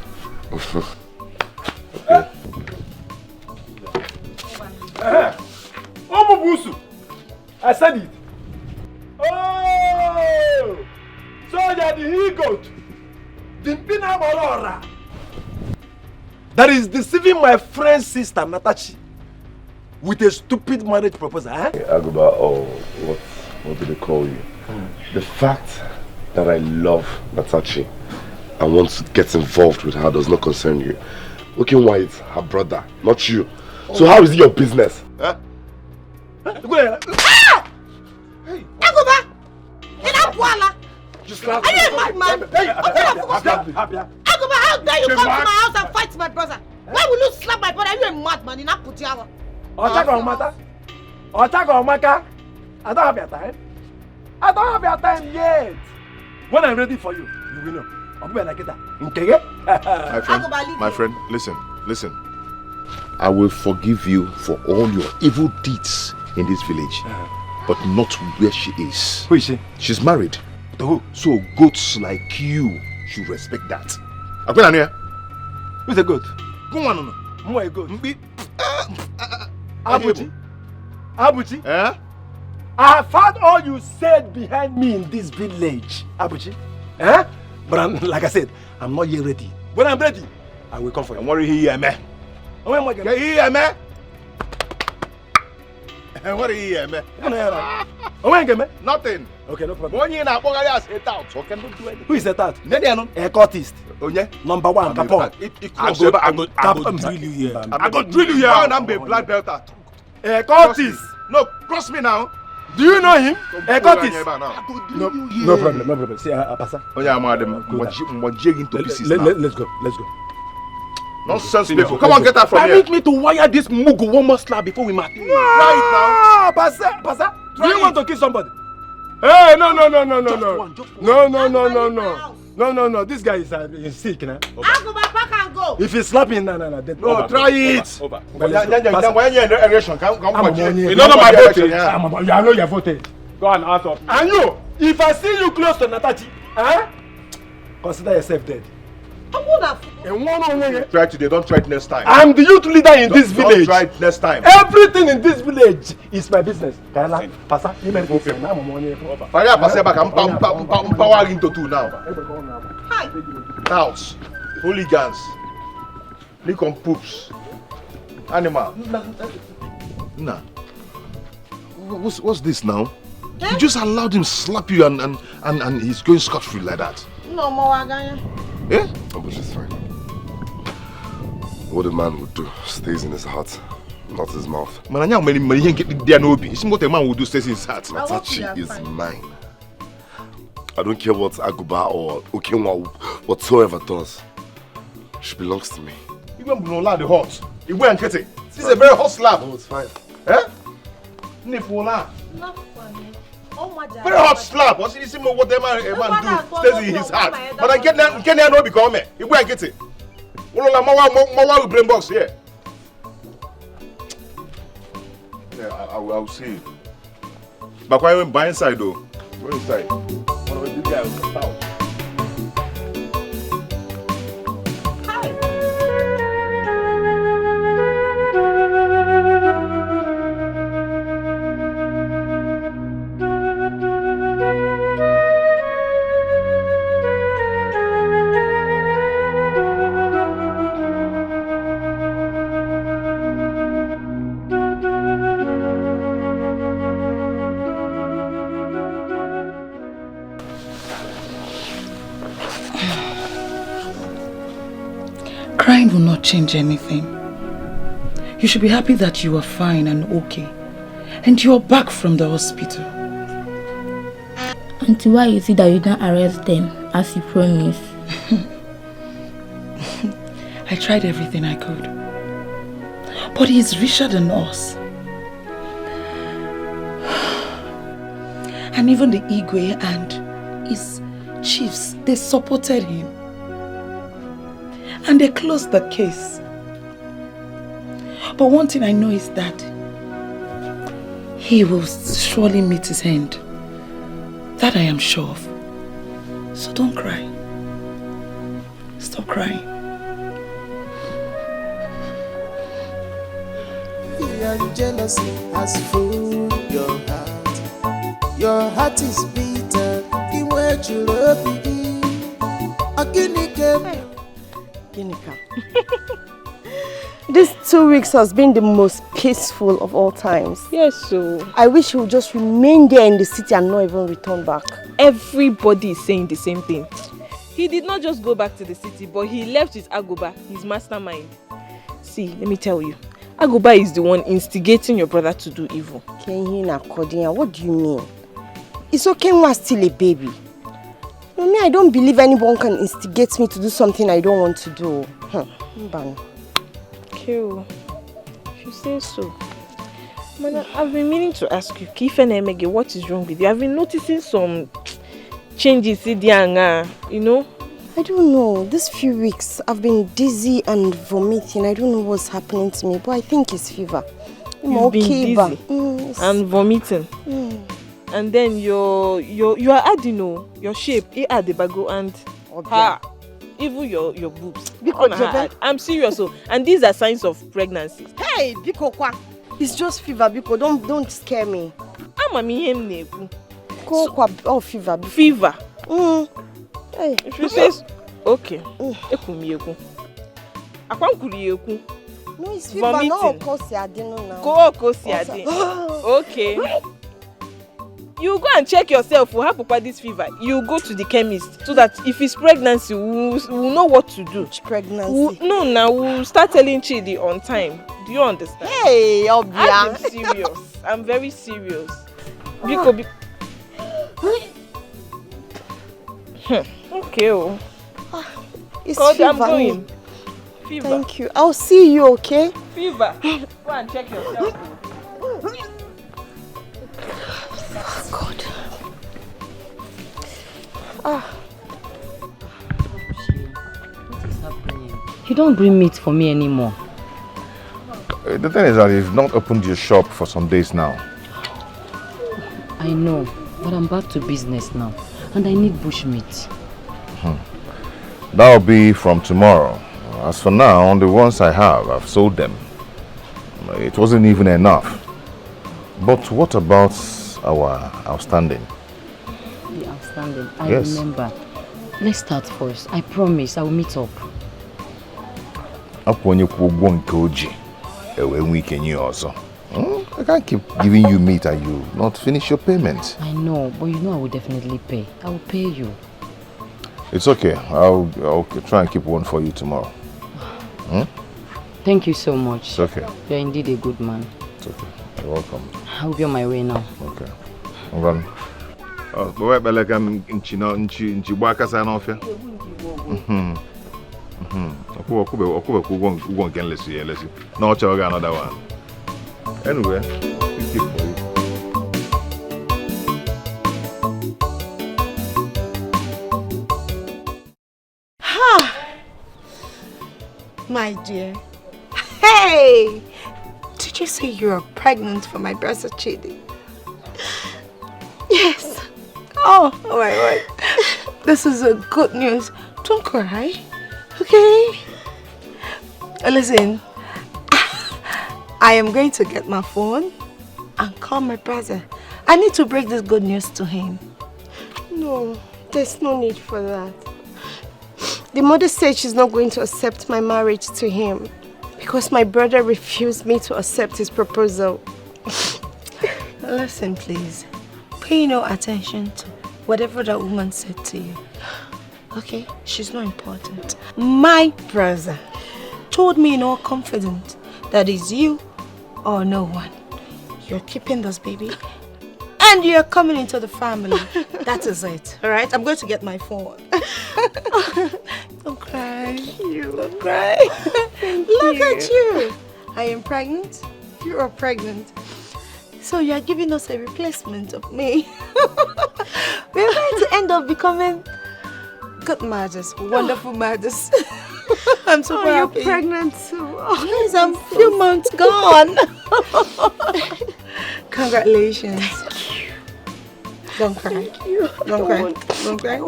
Okay. Omobusu! I said it. Oh! So you're the he-goat. Dimpina Morora. That is deceiving my friend's sister, Natachi, with a stupid marriage proposal, eh? Aguba, what do they call you? The fact that I love Natachi and want to get involved with her does not concern you. Looking why it's her brother, not you. So how is it your business? Huh? Ah! Hey, Aguba! You slap me. Are you a madman? Aguba, how dare you come to my house and fight my brother? Why will you slap my brother? Are you a madman in Akutiawa? Otaka Omaka, I don't have your time. I don't have your time yet. When I'm ready for you, you will know. I'll be like that. Okay? My friend, listen. I will forgive you for all your evil deeds in this village, but not where she is. Who is she? She's married. To who? So goats like you should respect that. Who's a goat? Go on, Who a goat? Abuchi? Eh? I have heard all you said behind me in this village, Abuchi. Eh? But like I said, I'm not yet ready. When I'm ready, I will come for you. I'm worried here, man. What are you here, man? What are you here, man? Nothing. Okay, no problem. One year now, I set out. So can do anything. Who is that? A cultist. Number one, Capone. I go drill you here. I go drill you here. I'm a black belt. A cultist. No, cross me now. Do you know him? A cultist. No problem. See, Pasa. Oh yeah, madam. What jigging to pieces now. Let's go. Nonsense people. Come on, get out from here. Permit me to wire this mugu one more slap before we marry. Right now. Pasa. Do you want to kill somebody? Hey, no. No. This guy is sick now. I'll go back and go. If he's slapping, no. No, try it. You know my voting. I know your voting. Go and answer. And you, if I see you close to Natachi, consider yourself dead. Try today, don't try it next time. I'm the youth leader in this village. Don't try it next time. Everything in this village is my business. Pasa, you may go. I'm powering into two now. House, hooligans, Nikon poops, animal. Nah. What's this now? You just allowed him slap you and he's going scot-free like that. No more Waganya. Eh? Oh, but it's fine. What a man would do stays in his heart, not his mouth. Man, I many money get there no be. See what a man would do stays in his heart. Natachi is mine. I don't care what Aguba or Okenwa whatsoever does, she belongs to me. Even Brunola the hot. Igwe and Kitty. This is a very hot slab. No, it's fine. Eh? Nifola. Very hot slab. What's this? What a man do stays in his heart. But I can't know become me. Igwe and Kitty. Ulola mawa brain box here. Yeah, I'll see you. But why went by inside though? Go inside. One of the guys was out. Crying will not change anything. You should be happy that you are fine and okay. And you are back from the hospital. Auntie, why is it that you don't arrest them as you promised? I tried everything I could. But he is richer than us. And even the Igwe and his chiefs, they supported him. And they closed the case. But one thing I know is that he will surely meet his end. That I am sure of. So don't cry. Stop crying. Fear and jealousy has fooled your heart. Your heart is bitter. In where you love begin. These 2 weeks has been the most peaceful of all times. Yes, so I wish he would just remain there in the city and not even return back. everybody is saying the same thing. He did not just go back to the city, but he left with Agoba, his mastermind. See, let me tell you, Agoba is the one instigating your brother to do evil. Kenhina Kodia, what do you mean? It's okay when I'm still a baby. No, me, I don't believe anyone can instigate me to do something I don't want to do. Okay, if you say so. Man, I've been meaning to ask you, Kifen Emege, what is wrong with you? I've been noticing some changes in the you know? I don't know. These few weeks, I've been dizzy and vomiting. I don't know what's happening to me, but I think it's fever. You've been dizzy and vomiting. And then you are adding your shape, Adebago, and even your boobs. I'm serious. And these are signs of pregnancy. Hey, Biko, it's just fever, Biko. Don't scare me. Oh, fever. Fever. Hey. If you say okay. No, it's fever. Vomiting. Okay. You go and check yourself. We have Papa this fever. You go to the chemist so that if it's pregnancy, we'll know what to do. Which pregnancy? Now we'll start telling Chidi on time. Do you understand? Hey, Obia. I'm serious. I'm very serious. Okay. It's fever. I'm going. Fever. Thank you. I'll see you, okay? Fever. Go and check yourself. God. What is happening? You don't bring meat for me anymore. The thing is that you've not opened your shop for some days now. I know, but I'm back to business now, and I need bush meat. That'll be from tomorrow. As for now, the ones I have, I've sold them. It wasn't even enough. But what about our outstanding? The outstanding? I Yes. remember. Let's start first. I promise I will meet up. I can't keep giving you meat and you not finish your payment. I know, but you know I will definitely pay. I will pay you. It's okay. I'll try and keep one for you tomorrow. Thank you so much. It's okay. You're indeed a good man. It's okay. You're welcome. I'll be on my way now. Okay. I'm going. Oh, but like I'm in China, in Chihuahua, Now I'll another one. Anyway, we keep for you. My dear. Hey! Did you say you're pregnant for my brother Chidi? Yes. Oh my God. This is a good news. Don't cry. Okay? Listen. I am going to get my phone and call my brother. I need to break this good news to him. No, there's no need for that. The mother said she's not going to accept my marriage to him because my brother refused me to accept his proposal. Listen, please. Pay no attention to whatever that woman said to you. Okay? She's not important. My brother told me in all confidence that it's you or no one. You're keeping this baby and you're coming into the family. That is it. Alright? I'm going to get my phone. Don't cry. Don't cry. Look at you. I am pregnant. You are pregnant. So you're giving us a replacement of me. We're going to end up becoming good mothers, wonderful mothers. I'm super happy. You're pregnant too. Yes, I'm a few months gone. Congratulations. Don't cry. Thank you. Don't cry. Don't cry.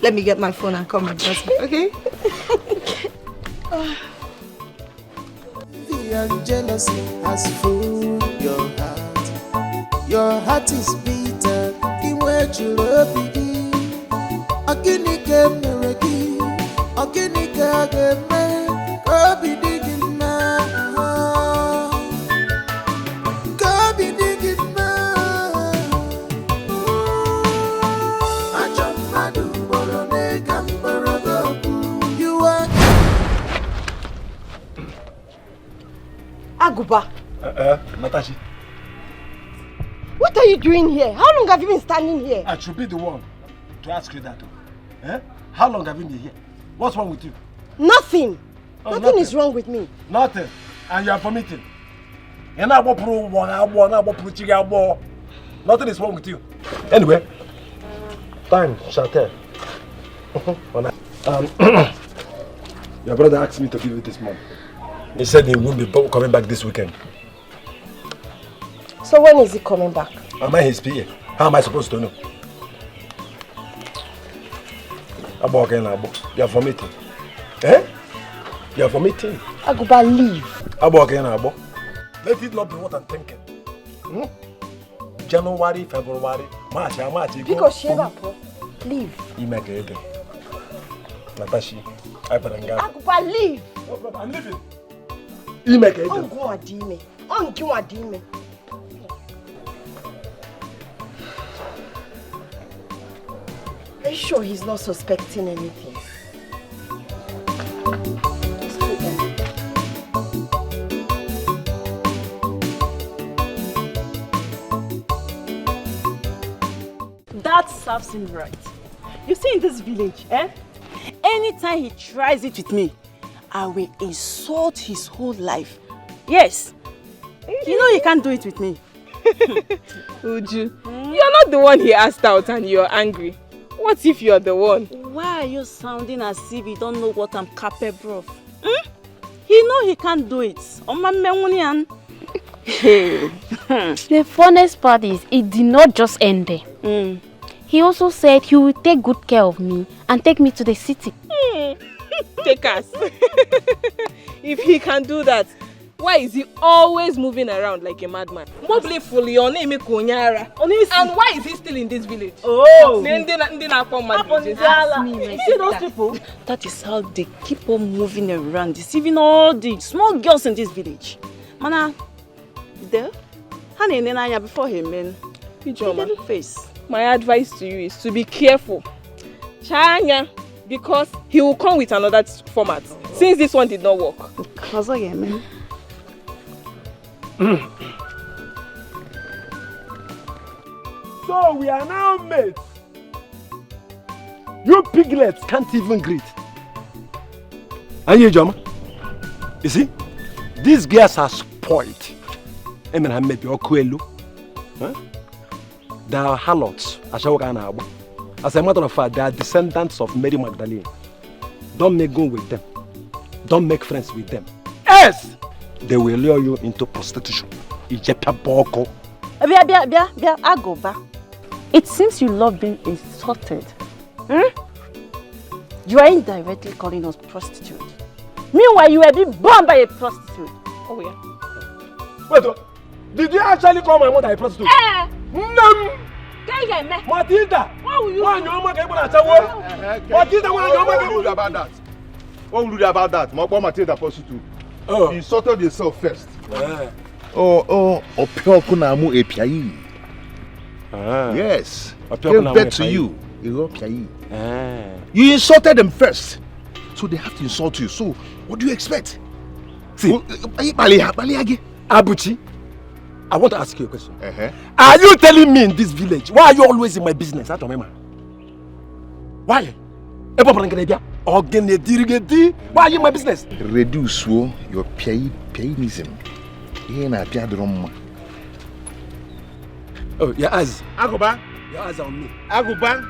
Let me get my phone and call my brother, okay? Fear and jealousy has fooled your heart. Your heart is bitter. In where you love me. Akinike mereki. Akinike ageme. Kobi digima. Kobi digima. Ajamadu borone kamborogo. You are Aguba. Natashi. What are you doing here? How long have you been standing here? I should be the one to ask you that. Eh? How long have you been here? What's wrong with you? Nothing. Oh, nothing is wrong with me. Nothing. And you are vomiting. Nothing is wrong with you. Anyway, time shall tell. Your brother asked me to give you this money. He said he won't be coming back this weekend. So when is he coming back? Am I his PA? How am I supposed to know? You are vomiting. Eh? You are vomiting. Aguba, leave. Let it not be what I'm thinking. January, February, March. Because she ever leave. Natashi, I better go. Aguba, leave. No problem, I'm leaving. Are you sure he's not suspecting anything? That serves him right. You see, in this village, anytime he tries it with me, I will insult his whole life. Yes. You know he can't do it with me. Uju, you're not the one he asked out and you're angry. What if you're the one? Why are you sounding as if you don't know what I'm capable of? He know he can't do it. The funniest part is, it did not just end there. He also said he will take good care of me and take me to the city. Take us. If he can do that, why is he always moving around like a madman? And why is he still in this village? Oh! See those people? That is how they keep on moving around, deceiving all the small girls in this village. Mana, there? Before him, man. Face. My advice to you is to be careful. Chanya, because he will come with another format since this one did not work. Man. So we are now mates. You piglets can't even greet. And you, Joma? You see, these girls are spoiled. I mean, I may be Okuelu. They are harlots. As a matter of fact, they are descendants of Mary Magdalene. Don't make go with them. Don't make friends with them. Yes! They will lure you into prostitution. Agoba. It seems you love being insulted. You are indirectly calling us prostitutes. Meanwhile, you were being born by a prostitute. Oh, yeah. Wait, did you actually call my mother a prostitute? No! Matilda! What will you do? Matilda, what will you do about that? What will you do about that? Matilda prostitute. Oh. You insulted yourself first. Opiokunamu epiai. Yes. Gave birth to you. You insulted them first. So they have to insult you. So what do you expect? See, Abuchi, I want to ask you a question. Are you telling me in this village, why are you always in my business? Why? Why are you in my business? Reduce your pieism. Oh, your eyes. Agoba. Your eyes are on me. Agoba.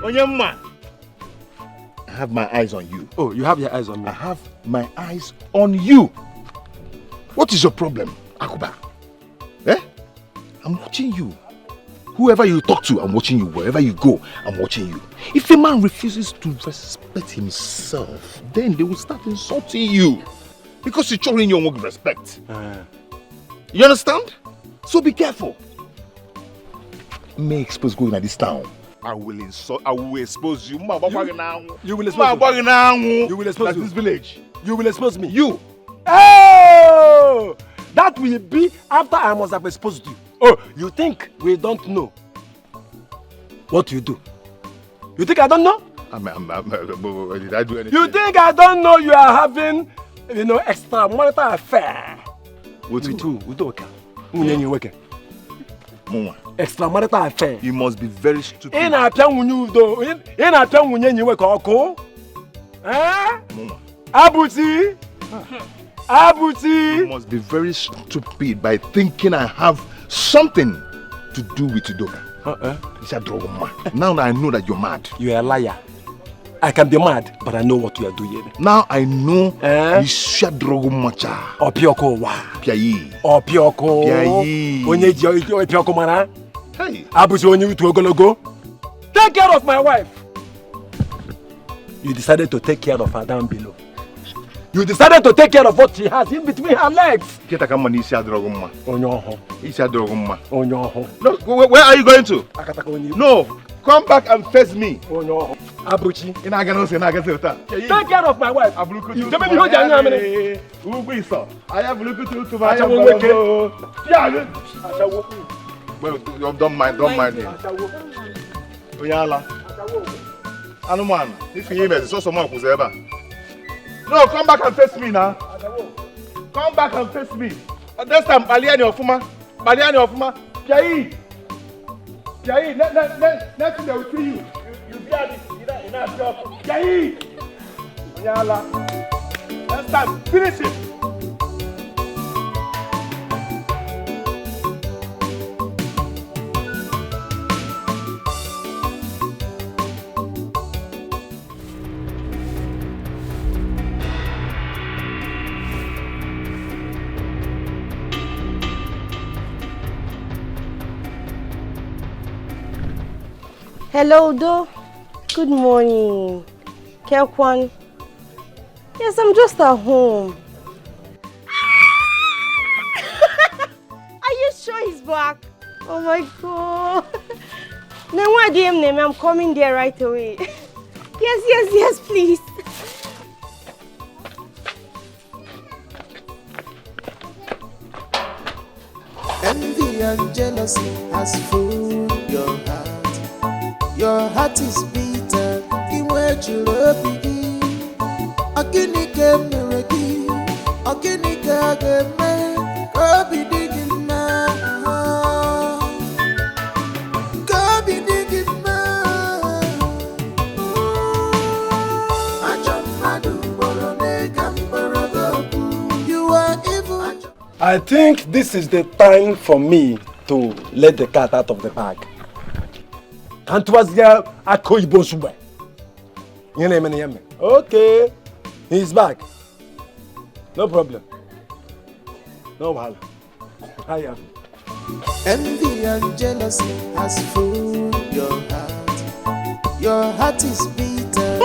Onyema. I have my eyes on you. Oh, you have your eyes on me. I have my eyes on you. What is your problem, Agoba? I'm watching you. Whoever you talk to, I'm watching you. Wherever you go, I'm watching you. If a man refuses to respect himself, then they will start insulting you. Because you're showing your own respect. You understand? So be careful. May expose going at this town. I will expose you. You will expose me. You will expose this village. You will expose me. You. Oh! That will be after I must have exposed you. Oh, you think we don't know what you do? You think I don't know? Did I do anything? You think I don't know you are having, extramarital affair? With who? Extramarital affair. You must be very stupid. Abuti! Abuti! You must be very stupid by thinking I have something to do with Udoka. Now that I know that you're mad. You're a liar. I can be mad, but I know what you are doing. Now I know you shadrogo macha. Opioko wa. Piayi. Opioko. Piayi. Onyeji opioko mana. Hey. Abuti onye to ogologo. Take care of my wife. You decided to take care of her down below. You decided to take care of what she has in between her legs. Look, where are you going to? No, come back and face me. Abuchi. Take care of my wife. Well, don't mind him. Anuman, if you hear me, so someone who's ever. No, come back and face me now. Come back and face me. This time, Baliani of Fuma. Piayi, next thing they will see you. You be at this, in that job. Piayi. Oyala. Next time, finish it. Hello, Do. Good morning. Kelkwan. Yes, I'm just at home. Are you sure he's back? Oh my God. Then why DM name? I'm coming there right away. Yes, please. Envy and jealousy has fooled your heart. Your heart is bitter, in where you love me. Akinike mereki, akinike ageme, kabi digima, kabi digima. I think this is the time for me to let the cat out of the bag. Can't was there a koiboswe. Okay, he's back. No problem. No problem. I am. Envy and jealousy has filled your heart. Your heart is bitter.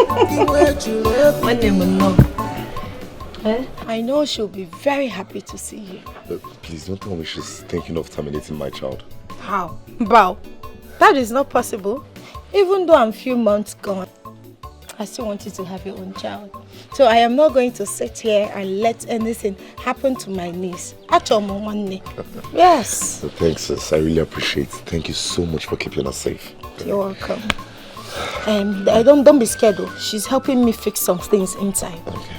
My name is No. I know she'll be very happy to see you. Please don't tell me she's thinking of terminating my child. How? Bow. That is not possible. Even though I'm few months gone, I still want you to have your own child. So I am not going to sit here and let anything happen to my niece. Yes. So thanks, sis. I really appreciate it. Thank you so much for keeping us safe. You're welcome. Don't be scared though. She's helping me fix some things inside. Okay.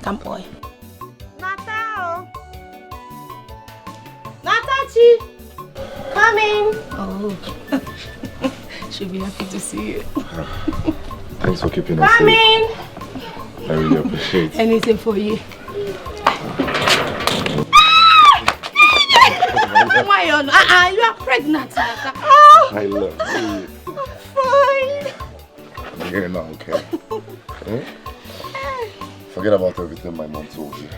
Come boy. Natachi! Coming! Oh. She'll be happy to see you. Thanks for keeping us Coming! safe. I really appreciate it. Anything for you. You are pregnant. I love you. Fine. I'm here now, okay? Forget about everything my mom told you.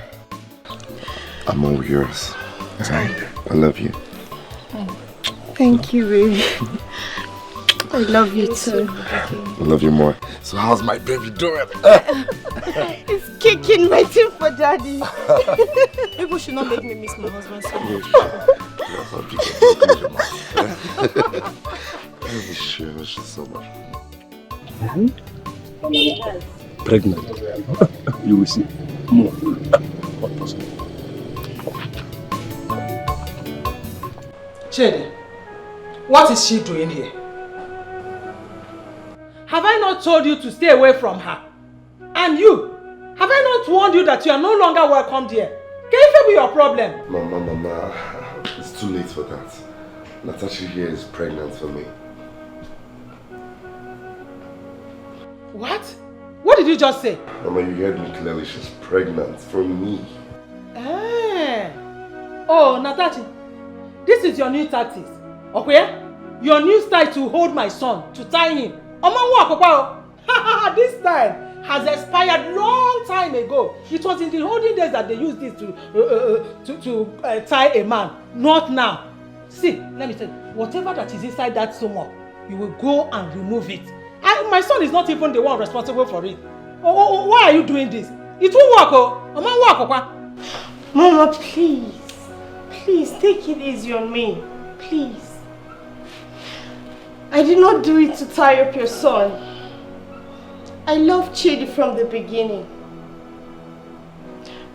I'm all yours. I love you. Thank you, baby. I love you too. I love you more. So how's my baby doing? It's kicking, waiting for daddy. People should not make me miss my husband so much. I wish you so much. Pregnant. You will see more. Chidi, what is she doing here? Have I not told you to stay away from her? And you, have I not warned you that you are no longer welcome here? Can it be your problem? Mama, it's too late for that. Natasha here is pregnant for me. What? What did you just say? Mama, you heard me clearly. She's pregnant for me. Oh, Natachi, this is your new tactics, okay? Your new style to hold my son, to tie him. This style has expired long time ago. It was in the olden days that they used this to tie a man, not now. See, let me tell you, whatever that is inside that stomach, you will go and remove it. My son is not even the one responsible for it. Why are you doing this? It won't work. Mama, please. Please, take it easy on me. Please. I did not do it to tie up your son. I loved Chidi from the beginning.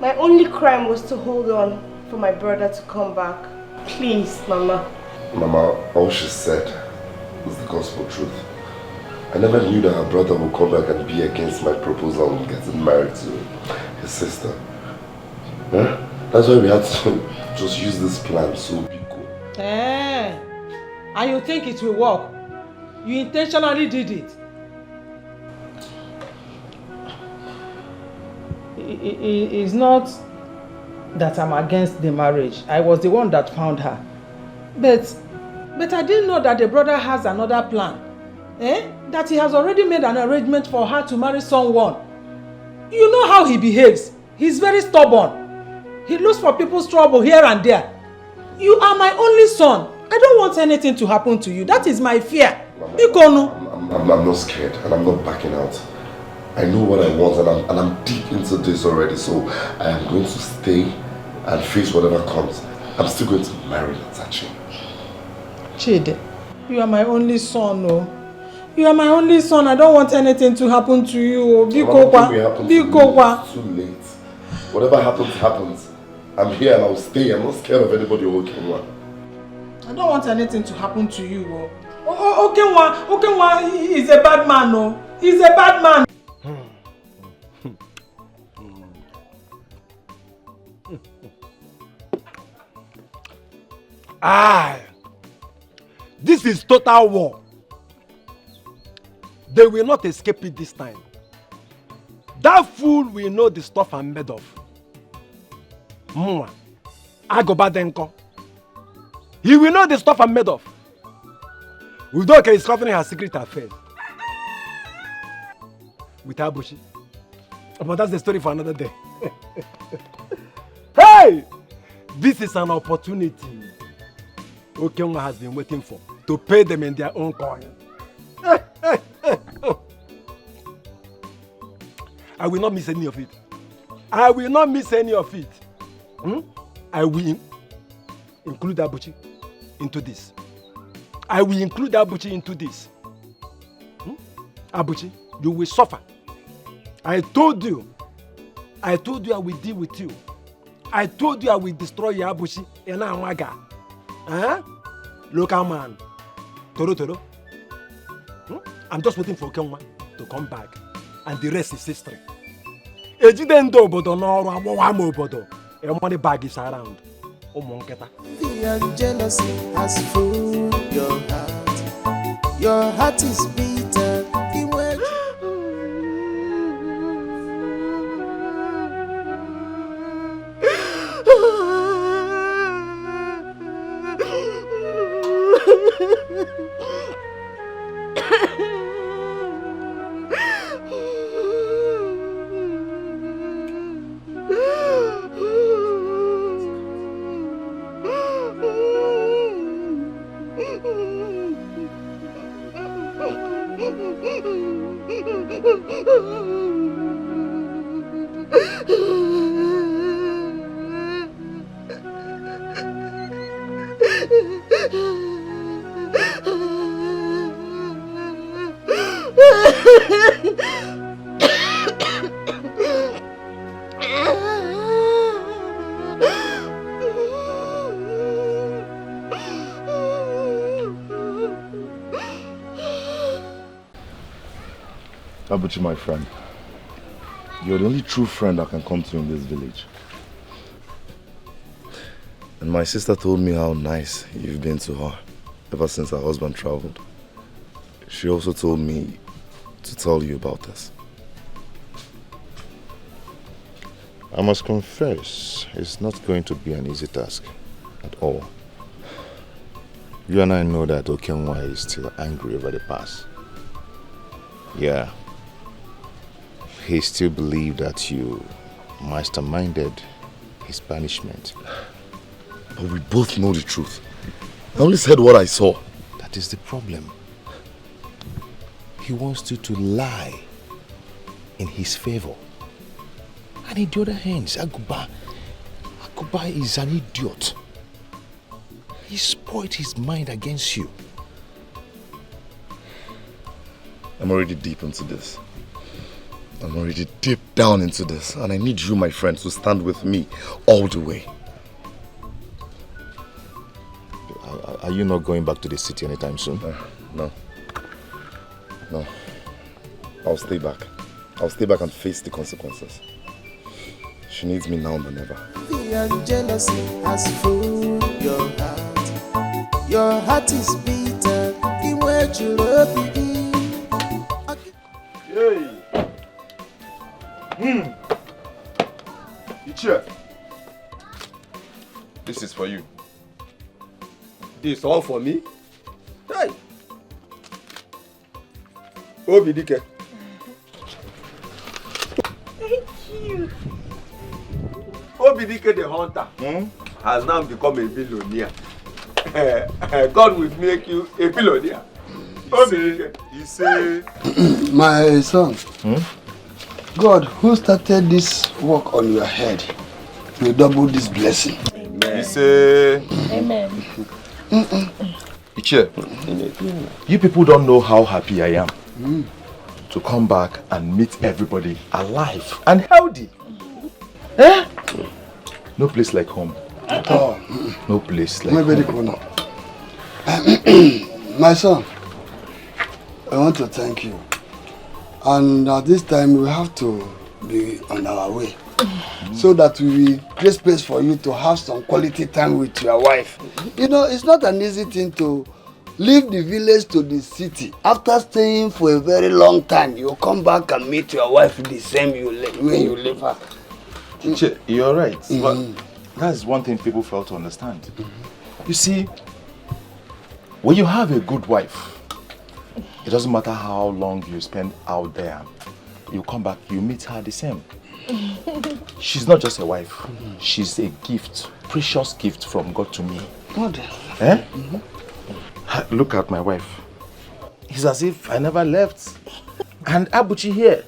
My only crime was to hold on for my brother to come back. Please, Mama. Mama, all she said was the gospel truth. I never knew that her brother would come back and be against my proposal of getting married to his sister. Huh? That's why we had to just use this plan so we go. And you think it will work? You intentionally did it. It's not that I'm against the marriage. I was the one that found her. But I didn't know that the brother has another plan. That he has already made an arrangement for her to marry someone. You know how he behaves. He's very stubborn. He looks for people's trouble here and there. You are my only son. I don't want anything to happen to you. That is my fear. I'm not scared and I'm not backing out. I know what I want and I'm deep into this already, so I am going to stay and face whatever comes. I'm still going to marry Natachi. Chidi, you are my only son, no? You are my only son. I don't want anything to happen to you. It's too late. Whatever happens, happens. I'm here and I'll stay. I'm not scared of anybody or Okenwa. I don't want anything to happen to you. Okenwa is a bad man, no? He's a bad man. This is total war. They will not escape it this time. That fool will know the stuff I'm made of. Mwah. Agoba Denko. He will know the stuff I'm made of. Udoka is covering her secret affairs with Abuchi. But that's the story for another day. Hey! This is an opportunity Okenwa has been waiting for to pay them in their own coin. I will not miss any of it. I will not miss any of it. I will include Abuchi into this. I will include Abuchi into this. Abuchi, you will suffer. I told you I will deal with you. I told you I will destroy your Abuchi and Amaga. Local man. Toro. I'm just waiting for Okenwa to come back. And the rest is history. Ejidendo obodo n'ọrụ agbọwa obodo. Your money bag is around. Envy and jealousy has fooled your heart. Your heart is bitter. Abuchi, my friend, you're the only true friend I can come to in this village. And my sister told me how nice you've been to her ever since her husband traveled. She also told me to tell you about this. I must confess, it's not going to be an easy task at all. You and I know that Okenwa is still angry over the past. Yeah. He still believes that you masterminded his banishment. But we both know the truth. I only said what I saw. That is the problem. He wants you to lie in his favor. And on the other hand, Aguba is an idiot. He spoiled his mind against you. I'm already deep into this. I'm already deep down into this. And I need you, my friend, to stand with me all the way. Are you not going back to the city anytime soon? No. No. I'll stay back. I'll stay back and face the consequences. She needs me now than ever. Envy and jealousy has fooled your heart. Your heart is bitter. In where you love begin. Hey. Ichie. This is for you. This all for me? Hey. Obidike. Thank you. Obidike the hunter has now become a billionaire. God will make you a billionaire. He say, My son, God, who started this work on your head, will double this blessing. Amen. He say, Amen. Ichie, you people don't know how happy I am to come back and meet everybody alive and healthy. Eh? No place like home. No place like home. My son, I want to thank you. And at this time, we have to be on our way. So that we will create space for you to have some quality time with your wife. You know, it's not an easy thing to leave the village to the city. After staying for a very long time, you come back and meet your wife the same way you leave her. You're right. That's one thing people fail to understand. You see, when you have a good wife, it doesn't matter how long you spend out there, you come back, you meet her the same. She's not just a wife, she's a gift, precious gift from God to me. God. Eh? Look at my wife. It's as if I never left. And Abuchi here,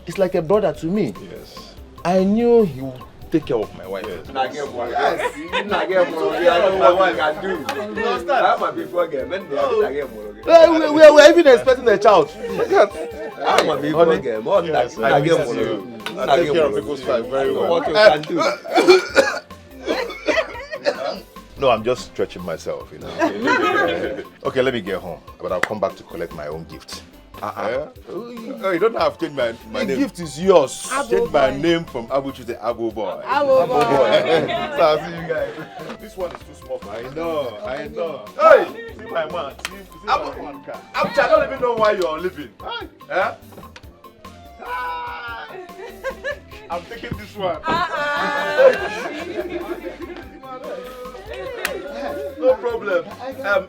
it's like a brother to me. Yes. I knew he would take care of my wife. Yes. We're even expecting a child. Honey, I take care of people's life very well. What you can do. No, I'm just stretching myself, you know. Okay, let me get home, but I'll come back to collect my own gift. Oh, you don't have to change my name. The gift is yours. Change my name from Abuchi to Abo Boy. Abo Boy. So I'll see you guys. This one is too small for me. I know. Hey, see my man. See my man. Abuchi, I don't even know why you're leaving. Eh? I'm taking this one. No problem.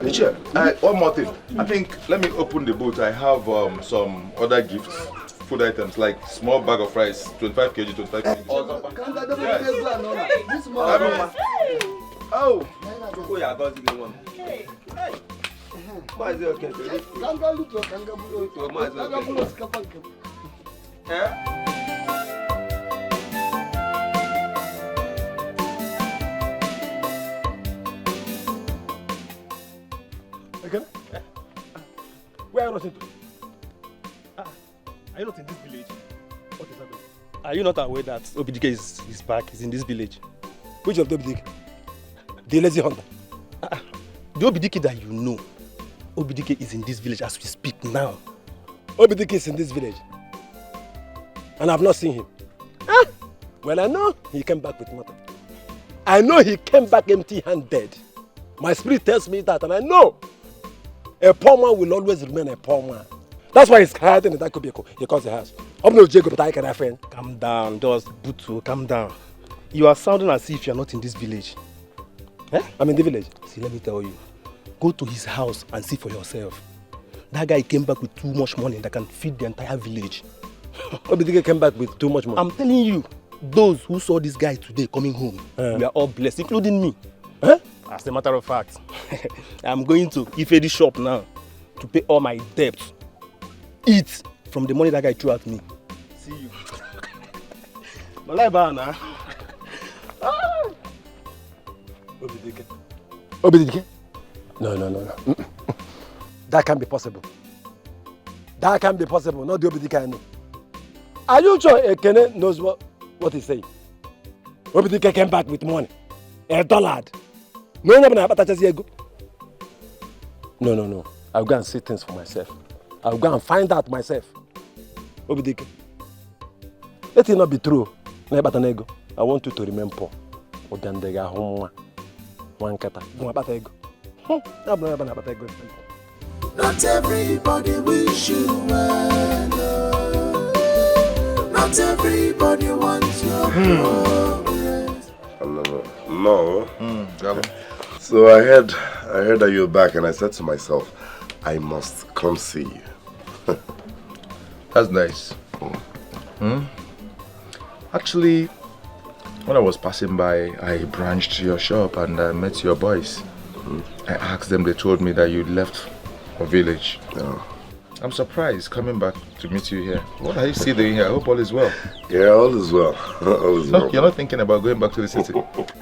Teacher, one more thing. I think, let me open the boot. I have some other gifts, food items, like small bag of rice, 25 kg, 25 kg. Oh. Okay? Where are you not into? Are you not in this village? What is happening? Are you not aware that Obidike is back? He's in this village. Which of the Obidike? The lazy hunter. The Obidike that you know. Obidike is in this village as we speak now. Obidike is in this village. And I've not seen him. Well, I know he came back with nothing. I know he came back empty-handed. My spirit tells me that, and I know a poor man will always remain a poor man. That's why he's hiding in that Kobieko. He calls the house. I'm no Jacob, but I can friend. Calm down, just Butu, calm down. You are sounding as if you are not in this village. Eh? I'm in the village. See, let me tell you. Go to his house and see for yourself. That guy came back with too much money that can feed the entire village. Obidike came back with too much money. I'm telling you, those who saw this guy today coming home, we are all blessed, including me. As a matter of fact, I'm going to Ifedi shop now to pay all my debts. Eat from the money that guy threw at me. See you. Obidike. Obidike? No. That can't be possible. That can't be possible. Not the Obidike I know. Are you sure Ekene knows what he's saying? Obidike came back with money. $1. No. I'll go and see things for myself. I'll go and find out myself. Obidike. Let it not be true. I want you to remain poor. Not everybody wish you well. Not everybody wants your progress. No. So I heard that you're back, and I said to myself, I must come see you. That's nice. Actually, when I was passing by, I branched your shop and I met your boys. I asked them, they told me that you left a village. I'm surprised coming back to meet you here. What are you still doing here? I hope all is well. Yeah, all is well. All is well. You're not thinking about going back to the city?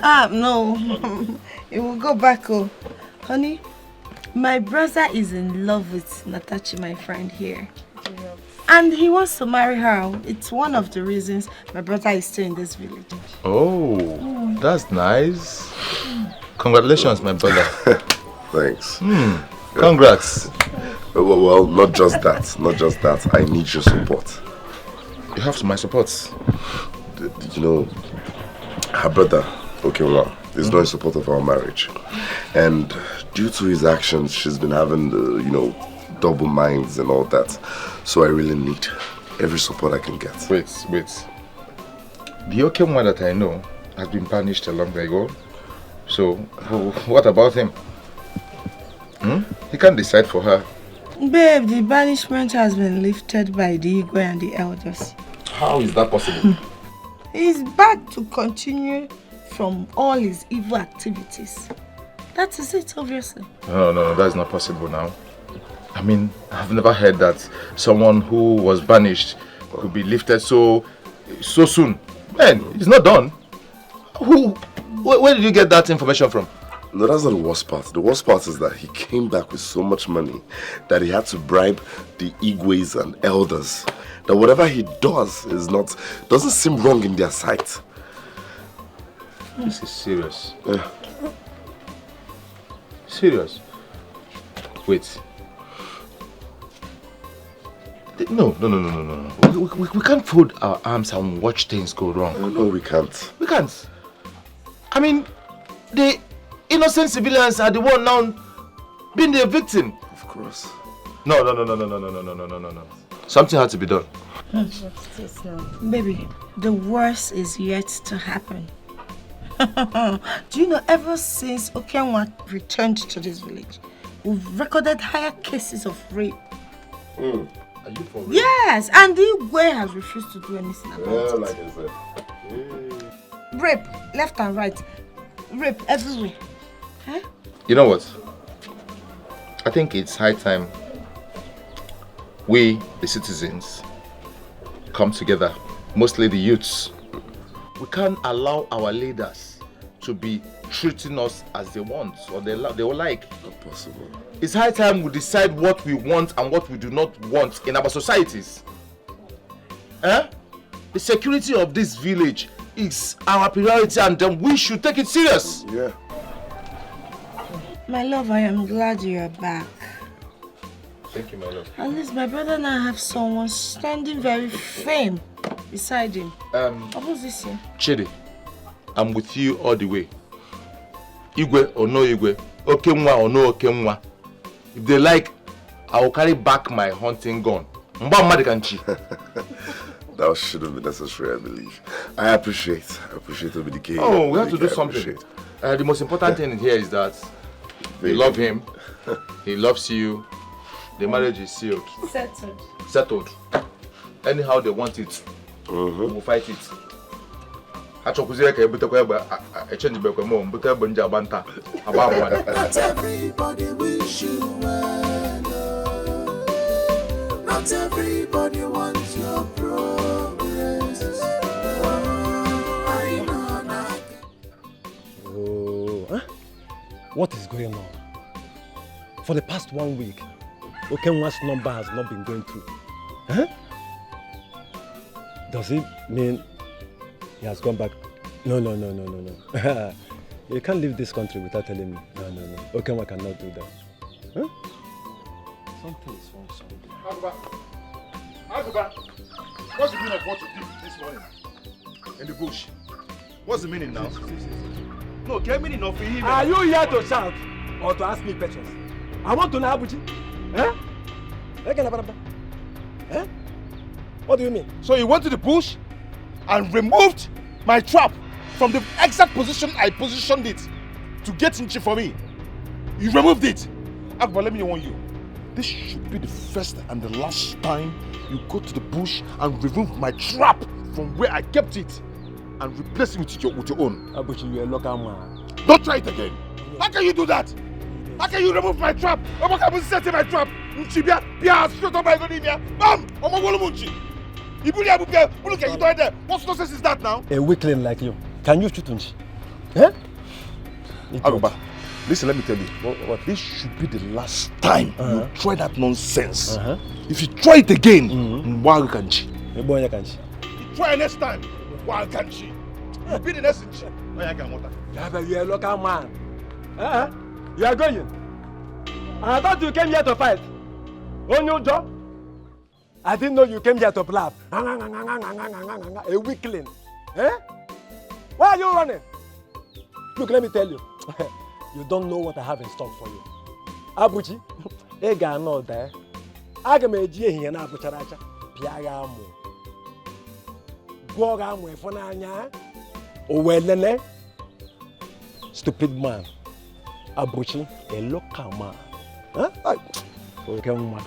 No. It will go back. Oh, honey, my brother is in love with Natachi, my friend here. And he wants to marry her. It's one of the reasons my brother is still in this village. Oh, that's nice. Congratulations, my brother. Thanks. Congrats. Well, not just that. Not just that. I need your support. You have my support. Did you know her brother, Okenwa, is not in support of our marriage. And due to his actions, she's been having, double minds and all that. So I really need every support I can get. Wait. The Okenwa that I know has been banished a long time ago. So, what about him? He can't decide for her. Babe, the banishment has been lifted by the Igwe and the elders. How is that possible? He's back to continue from all his evil activities. That is it, obviously. No, that's not possible now. I mean, I've never heard that someone who was banished could be lifted so soon. Man, it's not done. Where did you get that information from? No, that's not the worst part. The worst part is that he came back with so much money that he had to bribe the Igwes and elders. That whatever he does doesn't seem wrong in their sight. This is serious. Serious? Wait. No. We can't fold our arms and watch things go wrong. No, we can't. We can't. I mean, the innocent civilians are the one now being the victim. Of course. No. Something had to be done. Baby, the worst is yet to happen. Do you know, ever since Okenwa returned to this village, we've recorded higher cases of rape. Are you for real? Yes, and the Igwe has refused to do anything about it. Like I said. Rape, left and right. Rape everywhere. Huh? You know what? I think it's high time we, the citizens, come together, mostly the youths. We can't allow our leaders to be treating us as they want or they will like. Not possible. It's high time we decide what we want and what we do not want in our societies. The security of this village is our priority and then we should take it serious. Yeah. My love, I am glad you are back. Thank you, my love. At least my brother now have someone standing very firm beside him. What was this here? Chidi, I'm with you all the way. Igwe or no Igwe, Okenwa or no Okenwa. If they like, I will carry back my hunting gun. That shouldn't be necessary, I believe. I appreciate the Oh, we have to do something. The most important thing here is that you love him, he loves you, the marriage is sealed. Settled. Anyhow they want it, we will fight it. Not everybody wish you well. Not everybody wants your progress. I know that. Oh, what is going on? For the past 1 week, Okenwa's number has not been going through. Does it mean he has gone back? No. You can't leave this country without telling me. No. Okenwa cannot do that. Something is wrong somewhere. Aguba, what's the meaning of what you did this morning in the bush? What's the meaning now? No, get meaning of him. Are you here to shout or to ask me questions? I want to know, Abuji. What do you mean? So you went to the bush and removed my trap from the exact position I positioned it to get Nchi for me. You removed it. Aguba, let me warn you. This should be the first and the last time you go to the bush and remove my trap from where I kept it and replace it with your own. Abuchi, you're a local man. Don't try it again. How can you do that? How can you remove my trap? How can you set my trap? Nchibia, Pia, straight up my goodness. Bam! Omo Wolumunchi. Ibulia, Bubia, look at you doing there. What nonsense is that now? A weakling like you. Can you shoot Nchi? Aguba, listen, let me tell you. What? This should be the last time you try that nonsense. If you try it again, Mwaga Kanchi. You try next time, Mwaga Kanchi. You'll be the next Nchi. You're a local man. You are going. I thought you came here to fight. On your job? I didn't know you came here to blab. A weakling. Why are you running? Look, let me tell you. You don't know what I have in stock for you. Abuchi, Ega no there. Agameji here na Abucharacha. Piagamu. Gogamu Fonanya. Owelele, stupid man. Abuchi, a local man. Huh? Okay, woman.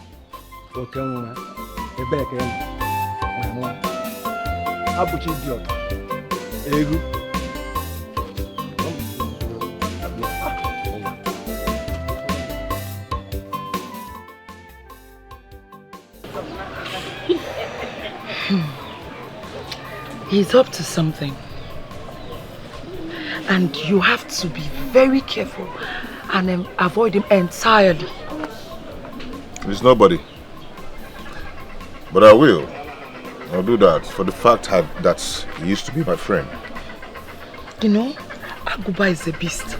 Okay, woman. A back end. My mom. Abuchi idiot. Egu. He's up to something. And you have to be very careful and avoid him entirely. There's nobody. But I will. I'll do that for the fact that he used to be my friend. You know, Aguba is a beast.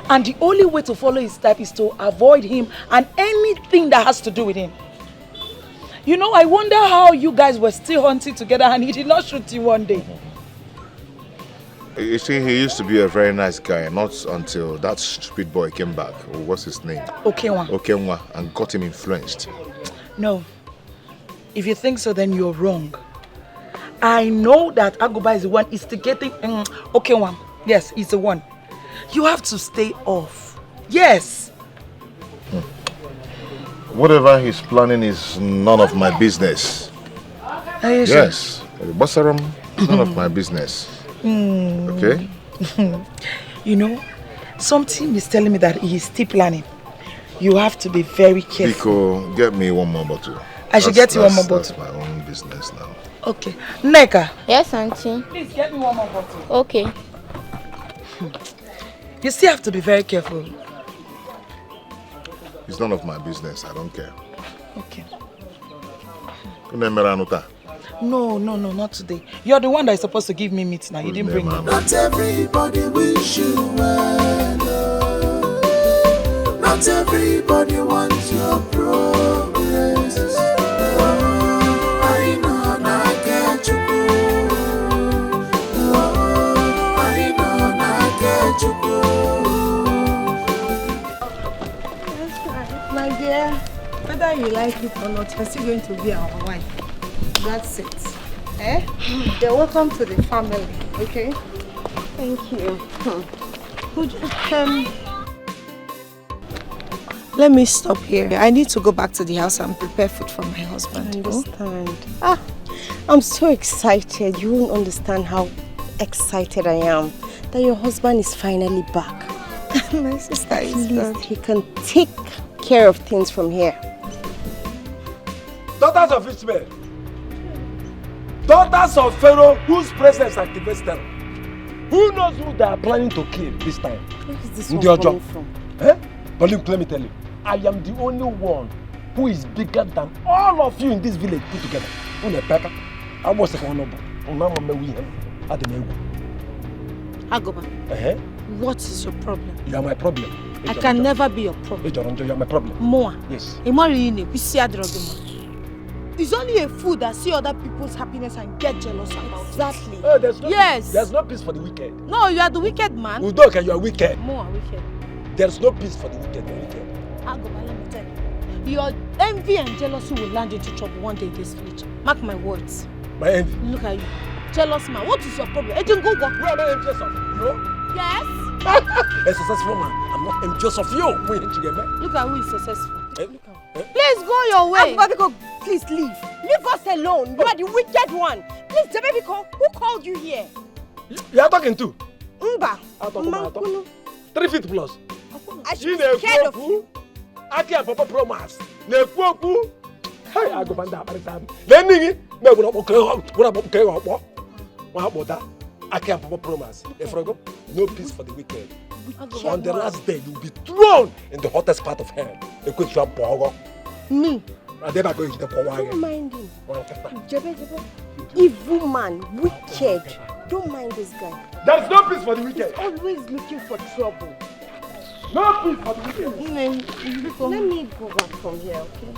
And the only way to follow his type is to avoid him and anything that has to do with him. You know, I wonder how you guys were still hunting together and he did not shoot you one day. You see, he used to be a very nice guy, not until that stupid boy came back. What's his name? Okenwa. Okenwa, and got him influenced. No. If you think so, then you're wrong. I know that Aguba is the one instigating Okenwa. Yes, he's the one. You have to stay off. Yes. Whatever he's planning is none of my business. Yes. Basaram is none of my business. Okay? You know, something is telling me that he is still planning. You have to be very careful. Biko, get me one more bottle. I should get you one more bottle. That's my own business now. Okay. Neka. Yes, auntie. Please get me one more bottle. Okay. You still have to be very careful. It's none of my business. I don't care. Okay. No, not today. You're the one that is supposed to give me meat now. You didn't bring me. Not everybody wish you well. Not everybody wants your progress. I know I get you. I know I get you. My dear, whether you like it or not, you're still going to be our wife. That's it. Eh? You're welcome to the family, okay? Thank you. Let me stop here. I need to go back to the house and prepare food for my husband. I understand. I'm so excited. You won't understand how excited I am that your husband is finally back. My sister is good. He can take care of things from here. Daughters of Ishmael, daughters of Pharaoh, whose presence activates them. Who knows who they are planning to kill this time? Where is this one coming from? Eh? But look, let me tell you, I am the only one who is bigger than all of you in this village put together. I was a honorable. Agoba, what is your problem? You are my problem. I can never be your problem. You are my problem. More. Yes. It's only a fool that see other people's happiness and get jealous about Exactly. Oh, there's no yes. Peace. There's no peace for the wicked. No, you are the wicked man. Udoka, you are wicked. More wicked. There's no peace for the wicked. Agoba, let me tell you. Your envy and jealousy will land into trouble one day in this village. Mark my words. My envy? Look at you. Jealous man. What is your problem? Who am I envious of? You? Yes. A successful man. I'm not envious of you. Look at who is successful. Please go your way. Agoba, please leave. Leave us alone. You are the wicked one. Please, Jebebiko, who called you here? You are talking to? Mba. 3 feet plus. I should be scared of you. Aki and Papa promise. Nefuoku. Hey, I go banda aparita. Leningi. Me go up okay. What about that? Aki and Papa promise. No peace for the wicked. On the last day, you will be thrown in the hottest part of hell. Me? Don't mind him. Jebe. Evil man, wicked. Don't mind this guy. There's no peace for the wicked. He's always looking for trouble. No peace for the wicked. Let me go back from here, okay?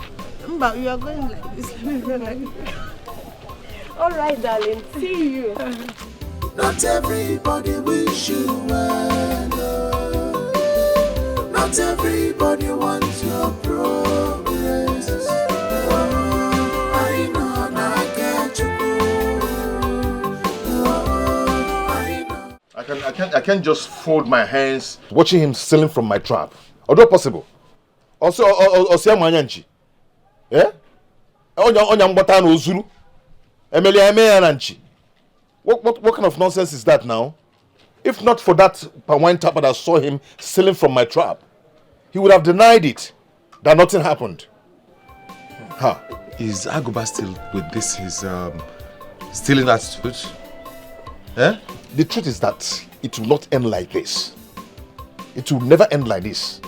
But you are going like this. Let me go like this. All right, darling. See you. Not everybody wish you well. Not everybody wants your progress. I know I get you. I can't just fold my hands watching him stealing from my trap. Although possible. Also, Manyanchi. Yeah? Onyambata no Zulu. Emilia Emeyananchi. What kind of nonsense is that now? If not for that Pawine tapper that saw him stealing from my trap, he would have denied it, that nothing happened. Huh? Is Aguba still with this, his stealing attitude? Eh? The truth is that it will not end like this. It will never end like this.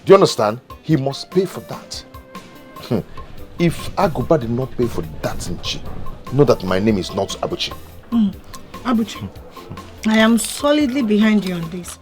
Do you understand? He must pay for that. If Aguba did not pay for that, Nchi, know that my name is not Abuchi. Abuchi, I am solidly behind you on this.